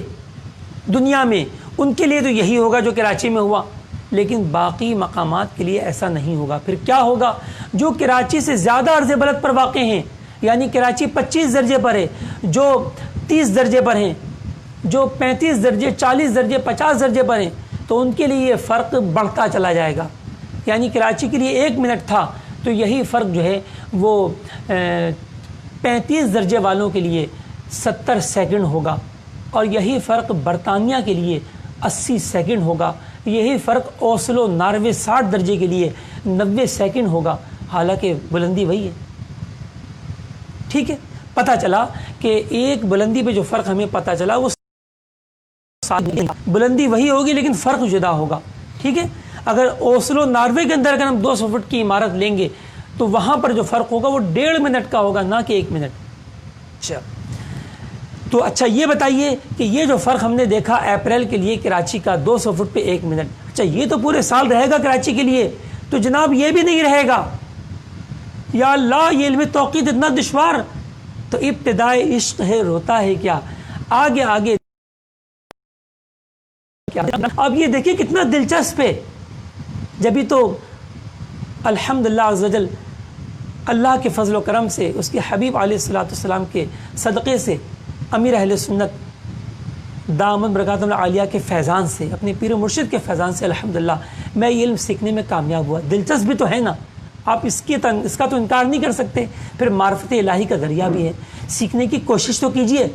دنیا میں ان کے لیے تو یہی ہوگا جو کراچی میں ہوا, لیکن باقی مقامات کے لیے ایسا نہیں ہوگا. پھر کیا ہوگا؟ جو کراچی سے زیادہ عرض بلد پر واقع ہیں, یعنی کراچی 25 درجے پر ہے, جو 30 درجے پر ہیں, جو 35 درجے 40 درجے 50 درجے پر ہیں, تو ان کے لیے یہ فرق بڑھتا چلا جائے گا. یعنی کراچی کے لیے 1 منٹ تھا تو یہی فرق جو ہے وہ 35 درجے والوں کے لیے 70 سیکنڈ ہوگا، اور یہی فرق برطانیہ کے لیے 80 سیکنڈ ہوگا، یہی فرق اوسلو ناروے 60 درجے کے لیے 90 سیکنڈ ہوگا، حالانکہ بلندی وہی ہے. ٹھیک ہے، پتہ چلا کہ ایک بلندی پہ جو فرق ہمیں پتہ چلا وہ بلندی وہی ہوگی لیکن فرق جدا ہوگا. ٹھیک ہے، اگر اوسلو ناروے کے اندر اگر ہم 200 فٹ کی عمارت لیں گے تو وہاں پر جو فرق ہوگا وہ 1.5 منٹ کا ہوگا، نہ کہ 1 منٹ. اچھا تو اچھا یہ بتائیے کہ یہ جو فرق ہم نے دیکھا اپریل کے لیے کراچی کا 200 فٹ پہ 1 منٹ، اچھا یہ تو پورے سال رہے گا کراچی کے لیے، تو جناب یہ بھی نہیں رہے گا. یا اللہ یہ علم توقیت اتنا دشوار، تو ابتدائے عشق ہے روتا ہے کیا، آگے آگے کیا. اب یہ دیکھیے کتنا دلچسپ ہے. جبھی تو الحمدللہ عز وجل اللہ کے فضل و کرم سے، اس کے حبیب علیہ السلام کے صدقے سے، امیر اہل سنت دامت برکاتہ عالیہ کے فیضان سے، اپنے پیر و مرشد کے فیضان سے الحمدللہ میں یہ علم سیکھنے میں کامیاب ہوا. دلچسپ بھی تو ہے نا، آپ اس کا تو انکار نہیں کر سکتے. پھر معرفت الہی کا ذریعہ بھی ہے، سیکھنے کی کوشش تو کیجئے.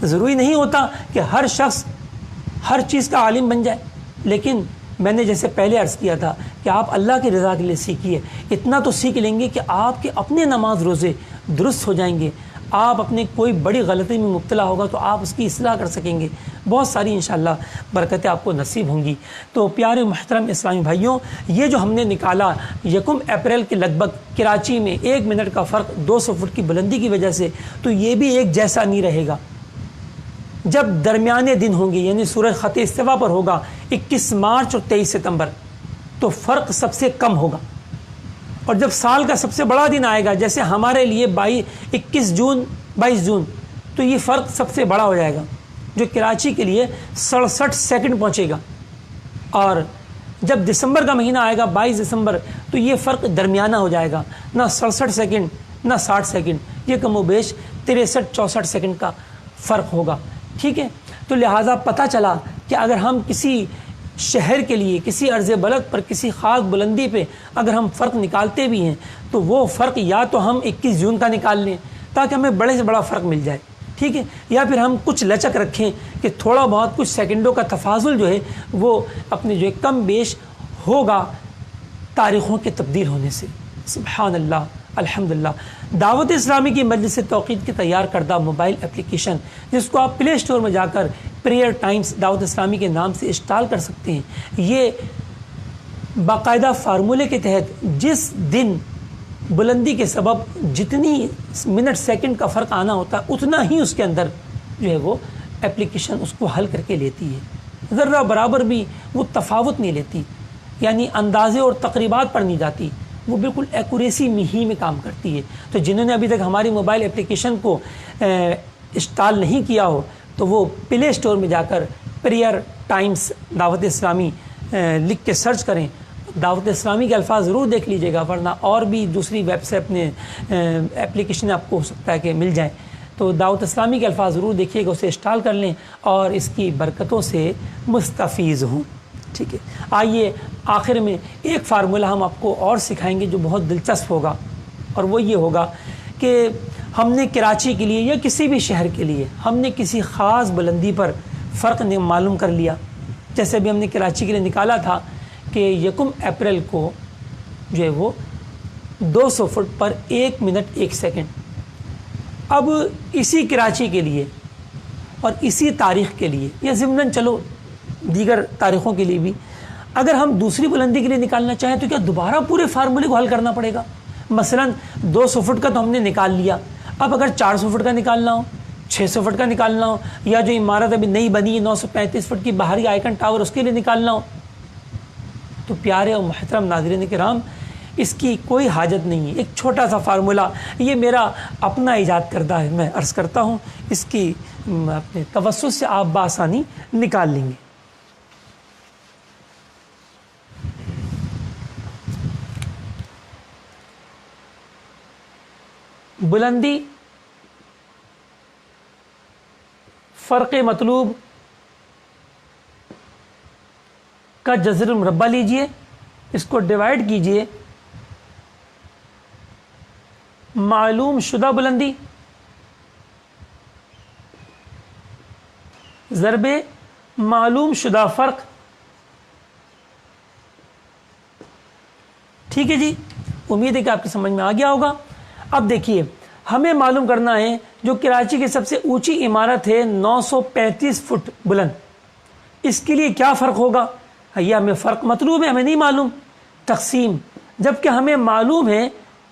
ضروری نہیں ہوتا کہ ہر شخص ہر چیز کا عالم بن جائے، لیکن میں نے جیسے پہلے عرض کیا تھا کہ آپ اللہ کی رضا کے لیے سیکھیے. اتنا تو سیکھ لیں گے کہ آپ کے اپنے نماز روزے درست ہو جائیں گے. آپ اپنے کوئی بڑی غلطی میں مبتلا ہوگا تو آپ اس کی اصلاح کر سکیں گے. بہت ساری انشاءاللہ برکتیں آپ کو نصیب ہوں گی. تو پیارے محترم اسلامی بھائیوں، یہ جو ہم نے نکالا 1 اپریل کے لگ بھگ کراچی میں 1 منٹ کا فرق 200 فٹ کی بلندی کی وجہ سے، تو یہ بھی ایک جیسا نہیں رہے گا. جب درمیانے دن ہوں گے یعنی سورج خط استوا پر ہوگا 21 مارچ اور 23 ستمبر، تو فرق سب سے کم ہوگا. اور جب سال کا سب سے بڑا دن آئے گا جیسے ہمارے لیے 21 جون 22 جون، تو یہ فرق سب سے بڑا ہو جائے گا، جو کراچی کے لیے 67 سیکنڈ پہنچے گا. اور جب دسمبر کا مہینہ آئے گا 22 دسمبر، تو یہ فرق درمیانہ ہو جائے گا، نہ 67 سیکنڈ نہ 60 سیکنڈ، یہ کم و بیش 63-64 سیکنڈ کا فرق ہوگا. ٹھیک ہے، تو لہٰذا پتہ چلا کہ اگر ہم کسی شہر کے لیے کسی عرض بلد پر کسی خاص بلندی پہ اگر ہم فرق نکالتے بھی ہیں تو وہ فرق یا تو ہم 21 جون کا نکال لیں تاکہ ہمیں بڑے سے بڑا فرق مل جائے. ٹھیک ہے، یا پھر ہم کچھ لچک رکھیں کہ تھوڑا بہت کچھ سیکنڈوں کا تفاضل جو ہے وہ اپنے جو ہے کم بیش ہوگا تاریخوں کے تبدیل ہونے سے. سبحان اللہ، الحمدللہ. دعوت اسلامی کی مجلس توقید کی تیار کردہ موبائل اپلیکیشن جس کو آپ پلے اسٹور میں جا کر پریئر ٹائمز دعوت اسلامی کے نام سے انسٹال کر سکتے ہیں. یہ باقاعدہ فارمولے کے تحت جس دن بلندی کے سبب جتنی منٹ سیکنڈ کا فرق آنا ہوتا ہے اتنا ہی اس کے اندر جو ہے وہ اپلیکیشن اس کو حل کر کے لیتی ہے. ذرہ برابر بھی وہ تفاوت نہیں لیتی، یعنی اندازے اور تقریبات پر نہیں جاتی، وہ بالکل ایکوریسی میں ہی میں کام کرتی ہے. تو جنہوں نے ابھی تک ہماری موبائل اپلیکیشن کو انسٹال نہیں کیا ہو تو وہ پلے اسٹور میں جا کر پریئر ٹائمز دعوت اسلامی لکھ کے سرچ کریں. دعوت اسلامی کے الفاظ ضرور دیکھ لیجیے گا، ورنہ اور بھی دوسری ویب سے اپنے اپلیکیشن آپ کو ہو سکتا ہے کہ مل جائیں. تو دعوت اسلامی کے الفاظ ضرور دیکھیے گا، اسے انسٹال کر لیں اور اس کی برکتوں سے مستفیض ہوں. ٹھیک ہے، آئیے آخر میں ایک فارمولہ ہم آپ کو اور سکھائیں گے جو بہت دلچسپ ہوگا، اور وہ یہ ہوگا کہ ہم نے کراچی کے لیے یا کسی بھی شہر کے لیے ہم نے کسی خاص بلندی پر فرق معلوم کر لیا. جیسے بھی ہم نے کراچی کے لیے نکالا تھا کہ 1 اپریل کو جو ہے وہ 200 فٹ پر 1 منٹ 1 سیکنڈ. اب اسی کراچی کے لیے اور اسی تاریخ کے لیے یا ضمناً چلو دیگر تاریخوں کے لیے بھی اگر ہم دوسری بلندی کے لیے نکالنا چاہیں تو کیا دوبارہ پورے فارمولے کو حل کرنا پڑے گا؟ مثلا 200 فٹ کا تو ہم نے نکال لیا، اب اگر 400 فٹ کا نکالنا ہو، 600 فٹ کا نکالنا ہو، یا جو عمارت ابھی نئی بنی ہے 935 فٹ کی باہری آئیکن ٹاور اس کے لیے نکالنا ہو، تو پیارے اور محترم ناظرین کرام اس کی کوئی حاجت نہیں ہے. ایک چھوٹا سا فارمولہ یہ میرا اپنا ایجاد کردہ ہے، میں عرض کرتا ہوں، اس کی اپنے توسط سے آپ بآسانی نکال لیں گے. بلندی فرق مطلوب کا جذر مربع لیجئے، اس کو ڈیوائڈ کیجئے معلوم شدہ بلندی ضرب معلوم شدہ فرق. ٹھیک ہے جی, امید ہے کہ آپ کی سمجھ میں آ گیا ہوگا. اب دیکھیے, ہمیں معلوم کرنا ہے جو کراچی کی سب سے اونچی عمارت ہے 935 فٹ بلند, اس کے لیے کیا فرق ہوگا. یہ ہمیں فرق مطلوب ہے, ہمیں نہیں معلوم. تقسیم, جبکہ ہمیں معلوم ہے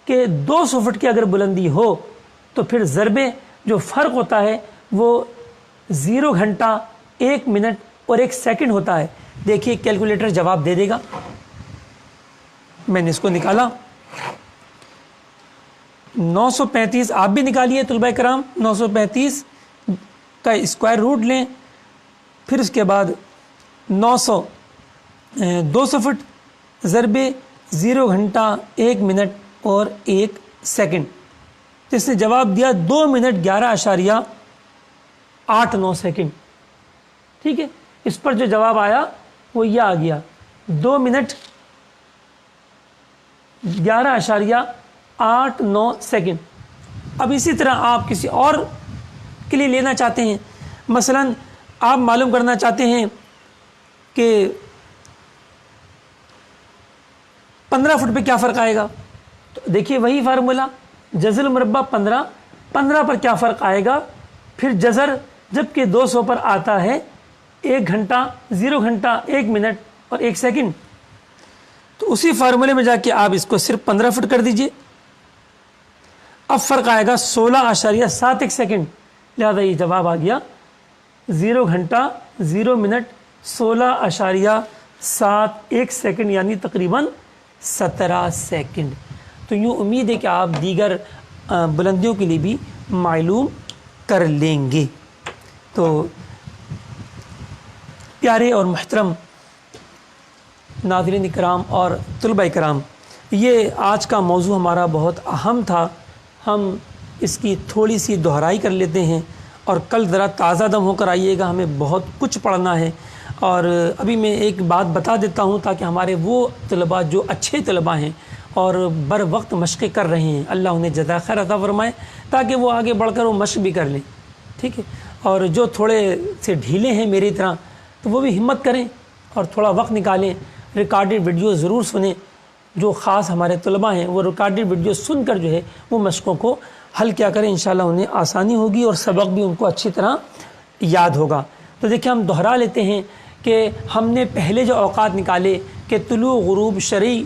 کہ 200 فٹ کی اگر بلندی ہو تو پھر ضرب جو فرق ہوتا ہے وہ 0 گھنٹہ 1 منٹ اور 1 سیکنڈ ہوتا ہے. دیکھیے کیلکولیٹر جواب دے دے گا. میں نے اس کو نکالا, 935 آپ بھی نکالیے طلبہ کرام. 935 کا اسکوائر روٹ لیں, پھر اس کے بعد 200 فٹ ضرب 0 گھنٹہ 1 منٹ اور 1 سیکنڈ. تو اس نے جواب دیا 2 منٹ 11.89 سیکنڈ. ٹھیک ہے, اس پر جو جواب آیا وہ یہ آ گیا 2 منٹ 11.89 سیکنڈ. اب اسی طرح آپ کسی اور کے لیے لینا چاہتے ہیں, مثلا آپ معلوم کرنا چاہتے ہیں کہ 15 فٹ پہ کیا فرق آئے گا. تو دیکھیے وہی فارمولا, جذر المربع 15 پر کیا فرق آئے گا, پھر جذر جبکہ 200 پر آتا ہے 1 گھنٹہ 0 گھنٹہ 1 منٹ اور 1 سیکنڈ. تو اسی فارمولے میں جا کے آپ اس کو صرف 15 فٹ کر دیجئے, اب فرق آئے گا 16.71 سیکنڈ. لہذا یہ جواب آ گیا 0 گھنٹہ 0 منٹ 16.71 سیکنڈ, یعنی تقریباً 17 سیکنڈ. تو یوں امید ہے کہ آپ دیگر بلندیوں کے لیے بھی معلوم کر لیں گے. تو پیارے اور محترم ناظرین کرام اور طلبہ کرام, یہ آج کا موضوع ہمارا بہت اہم تھا. ہم اس کی تھوڑی سی دہرائی کر لیتے ہیں, اور کل ذرا تازہ دم ہو کر آئیے گا, ہمیں بہت کچھ پڑھنا ہے. اور ابھی میں ایک بات بتا دیتا ہوں تاکہ ہمارے وہ طلباء جو اچھے طلباء ہیں اور بر وقت مشقیں کر رہے ہیں, اللہ انہیں جزائے خیر عطا فرمائے, تاکہ وہ آگے بڑھ کر وہ مشق بھی کر لیں. ٹھیک ہے, اور جو تھوڑے سے ڈھیلے ہیں میری طرح, تو وہ بھی ہمت کریں اور تھوڑا وقت نکالیں, ریکارڈڈ ویڈیو ضرور سنیں. جو خاص ہمارے طلباء ہیں وہ ریکارڈڈ ویڈیو سن کر جو ہے وہ مشقوں کو حل کیا کریں, انشاءاللہ انہیں آسانی ہوگی اور سبق بھی ان کو اچھی طرح یاد ہوگا. تو دیکھیں, ہم دہرا لیتے ہیں کہ ہم نے پہلے جو اوقات نکالے کہ طلوع غروب شرعی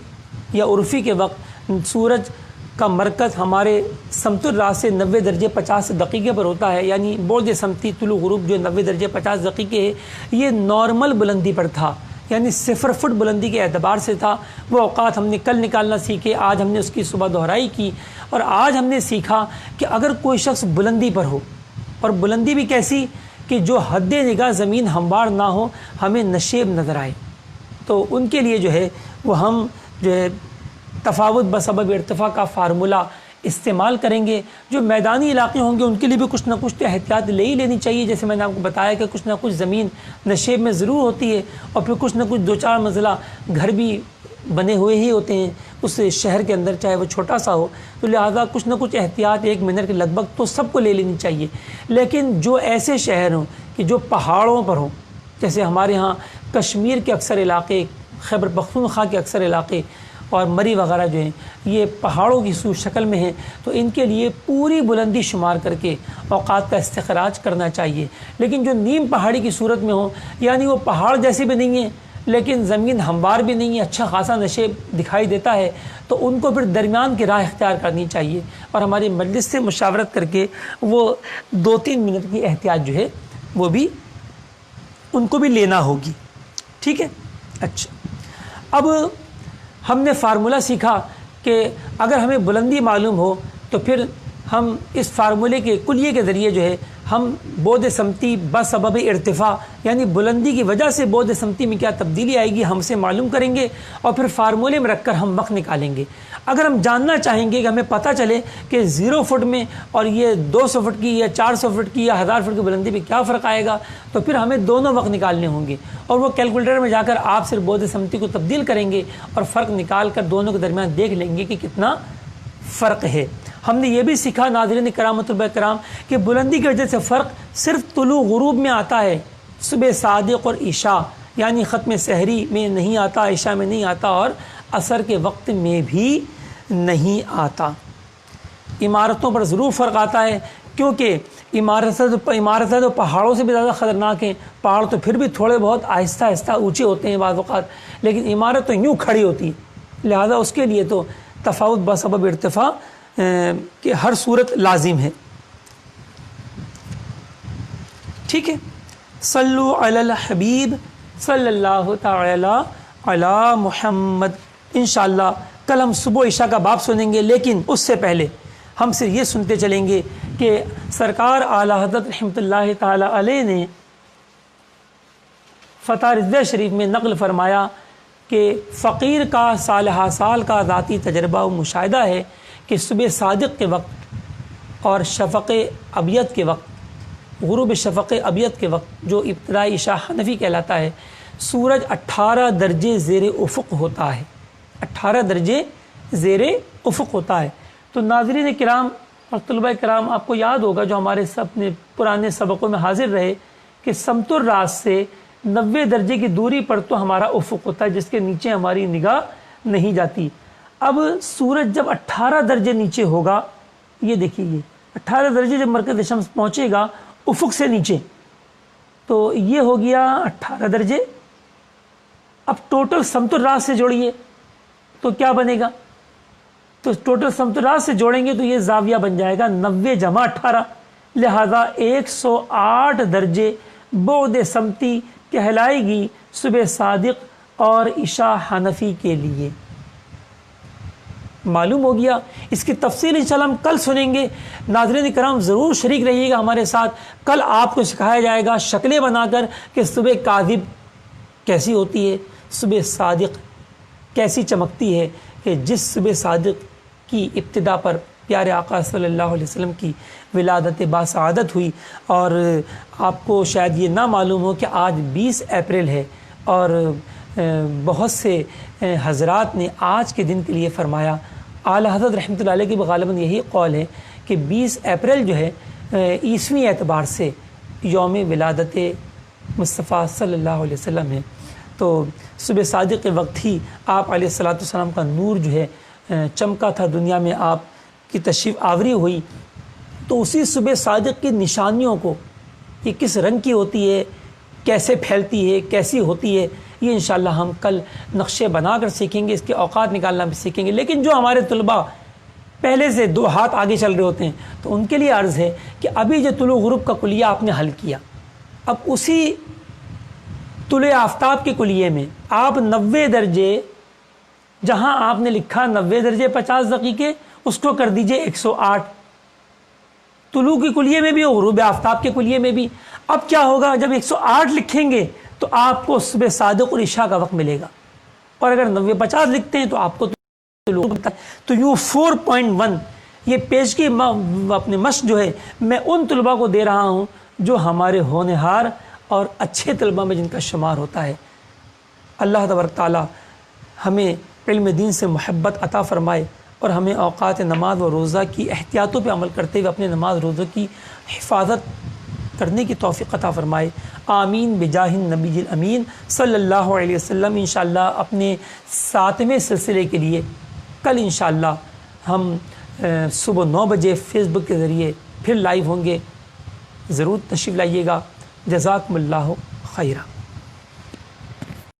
یا عرفی کے وقت سورج کا مرکز ہمارے سمت الراس سے 90 درجے 50 دقیقے پر ہوتا ہے, یعنی بورد سمتی طلوع غروب جو 90 درجے 50 دقیقے ہے, یہ نارمل بلندی پر تھا, یعنی 0 فٹ بلندی کے اعتبار سے تھا. وہ اوقات ہم نے کل نکالنا سیکھے, آج ہم نے اس کی صبح دہرائی کی, اور آج ہم نے سیکھا کہ اگر کوئی شخص بلندی پر ہو, اور بلندی بھی کیسی کہ جو حد نگاہ زمین ہموار نہ ہو, ہمیں نشیب نظر آئے, تو ان کے لیے جو ہے وہ ہم جو ہے تفاوت بسبب ارتفاع کا فارمولہ استعمال کریں گے. جو میدانی علاقے ہوں گے ان کے لیے بھی کچھ نہ کچھ تو احتیاط لے ہی لینی چاہیے. جیسے میں نے آپ کو بتایا کہ کچھ نہ کچھ زمین نشیب میں ضرور ہوتی ہے, اور پھر کچھ نہ کچھ 2-4 منزلہ گھر بھی بنے ہوئے ہی ہوتے ہیں اس شہر کے اندر, چاہے وہ چھوٹا سا ہو. تو لہٰذا کچھ نہ کچھ احتیاط 1 منٹ کے لگ بھگ تو سب کو لے لینی چاہیے. لیکن جو ایسے شہر ہوں کہ جو پہاڑوں پر ہوں, جیسے ہمارے ہاں کشمیر کے اکثر علاقے, خیبر پختونخوا کے اکثر علاقے اور مری وغیرہ جو ہیں یہ پہاڑوں کی شکل میں ہیں, تو ان کے لیے پوری بلندی شمار کر کے اوقات کا استخراج کرنا چاہیے. لیکن جو نیم پہاڑی کی صورت میں ہوں, یعنی وہ پہاڑ جیسے بھی نہیں ہیں لیکن زمین ہموار بھی نہیں ہے, اچھا خاصا نشیب دکھائی دیتا ہے, تو ان کو پھر درمیان کی راہ اختیار کرنی چاہیے, اور ہماری مجلس سے مشاورت کر کے وہ 2-3 منٹ کی احتیاط جو ہے وہ بھی ان کو بھی لینا ہوگی. ٹھیک ہے. اچھا, اب ہم نے فارمولہ سیکھا کہ اگر ہمیں بلندی معلوم ہو تو پھر ہم اس فارمولے کے کلیے کے ذریعے جو ہے ہم بعد سمتی بسبب ارتفاع, یعنی بلندی کی وجہ سے بعد سمتی میں کیا تبدیلی آئے گی ہم سے معلوم کریں گے, اور پھر فارمولے میں رکھ کر ہم وقت نکالیں گے. اگر ہم جاننا چاہیں گے کہ ہمیں پتہ چلے کہ 0 فٹ میں اور یہ 200 فٹ کی یا 400 فٹ کی یا 1000 فٹ کی بلندی میں کیا فرق آئے گا, تو پھر ہمیں دونوں وقت نکالنے ہوں گے, اور وہ کیلکولیٹر میں جا کر آپ صرف بعد سمتی کو تبدیل کریں گے اور فرق نکال کر دونوں کے درمیان دیکھ لیں گے کہ کتنا فرق ہے. ہم نے یہ بھی سیکھا ناظرین کرام طلباء کرام کہ بلندی کی وجہ سے فرق صرف طلوع غروب میں آتا ہے، صبح صادق اور عشاء یعنی ختم سحری میں نہیں آتا، عشاء میں نہیں آتا، اور عصر کے وقت میں بھی نہیں آتا۔ عمارتوں پر ضرور فرق آتا ہے، کیونکہ عمارتیں تو پہاڑوں سے بھی زیادہ خطرناک ہیں۔ پہاڑ تو پھر بھی تھوڑے بہت آہستہ آہستہ اونچے ہوتے ہیں بعض اوقات، لیکن عمارت تو یوں کھڑی ہوتی ہے، لہذا اس کے لیے تو تفاوت بسبب ارتفاع کہ ہر صورت لازم ہے۔ ٹھیک ہے، صلو علی الحبیب صلی اللہ تعالی علی محمد۔ انشاءاللہ کل ہم صبح عشاء کا باب سنیں گے، لیکن اس سے پہلے ہم صرف یہ سنتے چلیں گے کہ سرکار اعلیٰ حضرت رحمۃ اللہ تعالی علیہ نے فتح رضویہ شریف میں نقل فرمایا کہ فقیر کا صالحہ سال کا ذاتی تجربہ و مشاہدہ ہے کہ صبح صادق کے وقت اور شفق ابیض کے وقت، غروب شفق ابیض کے وقت جو ابتدائی عشاء حنفی کہلاتا ہے، سورج 18 درجے زیر افق ہوتا ہے، 18 درجے زیر افق ہوتا ہے۔ تو ناظرین کرام اور طلباء کرام، آپ کو یاد ہوگا جو ہمارے اپنے پرانے سبقوں میں حاضر رہے کہ سمت الراس سے 90 درجے کی دوری پر تو ہمارا افق ہوتا ہے جس کے نیچے ہماری نگاہ نہیں جاتی۔ اب سورج جب 18 درجے نیچے ہوگا، یہ دیکھیے یہ 18 درجے جب مرکز شمس پہنچے گا افق سے نیچے، تو یہ ہو گیا 18 درجے۔ اب ٹوٹل سمت الراس سے جوڑیے تو کیا بنے گا؟ تو ٹوٹل سمت الراس سے جوڑیں گے تو یہ زاویہ بن جائے گا 90 جمع 18، لہذا 108 درجے بعد سمتی کہلائے گی صبح صادق اور عشاء حنفی کے لیے۔ معلوم ہو گیا؟ اس کی تفصیل انشاءاللہ ہم کل سنیں گے۔ ناظرین کرام ضرور شریک رہیے گا ہمارے ساتھ، کل آپ کو سکھایا جائے گا شکلیں بنا کر کہ صبح کاذب کیسی ہوتی ہے، صبح صادق کیسی چمکتی ہے، کہ جس صبح صادق کی ابتدا پر پیارے آقا صلی اللہ علیہ وسلم کی ولادت باسعادت ہوئی، اور آپ کو شاید یہ نہ معلوم ہو کہ آج 20 اپریل ہے، اور بہت سے حضرات نے آج کے دن کے لیے فرمایا۔ اعلیٰ حضرت رحمۃ اللہ علیہ کی غالباً یہی قول ہے کہ 20 اپریل جو ہے عیسوی اعتبار سے یوم ولادت مصطفیٰ صلی اللہ علیہ وسلم ہے۔ تو صبح صادق کے وقت ہی آپ علیہ الصلوۃ والسلام کا نور جو ہے چمکا تھا، دنیا میں آپ کی تشریف آوری ہوئی۔ تو اسی صبح صادق کی نشانیوں کو، یہ کس رنگ کی ہوتی ہے، کیسے پھیلتی ہے، کیسی ہوتی ہے، یہ انشاءاللہ ہم کل نقشے بنا کر سیکھیں گے، اس کے اوقات نکالنا بھی سیکھیں گے۔ لیکن جو ہمارے طلباء پہلے سے 2 ہاتھ آگے چل رہے ہوتے ہیں تو ان کے لیے عرض ہے کہ ابھی جو طلوع غروب کا کلیہ آپ نے حل کیا، اب اسی طلوع آفتاب کے کلیے میں آپ 90 درجے، جہاں آپ نے لکھا 90 درجے 50 دقیقے، اس کو کر دیجئے 108، طلوع کی کلیے میں بھی اور غروب آفتاب کے کلیے میں بھی۔ اب کیا ہوگا؟ جب 108 لکھیں گے تو آپ کو صبح صادق اور عشاء کا وقت ملے گا، اور اگر 90-50 لکھتے ہیں تو آپ کو تو یوں 4.1 یہ پیشگی اپنے مشق جو ہے میں ان طلباء کو دے رہا ہوں جو ہمارے ہونہار اور اچھے طلباء میں جن کا شمار ہوتا ہے۔ اللہ تبارک تعالی ہمیں علم دین سے محبت عطا فرمائے، اور ہمیں اوقات نماز و روزہ کی احتیاطوں پہ عمل کرتے ہوئے اپنے نماز روزوں کی حفاظت کرنے کی توفیق عطا فرمائے۔ آمین بجاہ النبی الامین صلی اللہ علیہ وسلم۔ انشاءاللہ اپنے 7ویں سلسلے کے لیے کل انشاءاللہ ہم صبح 9 بجے فیس بک کے ذریعے پھر لائیو ہوں گے، ضرور تشریف لائیے گا۔ جزاکم اللہ خیرہ۔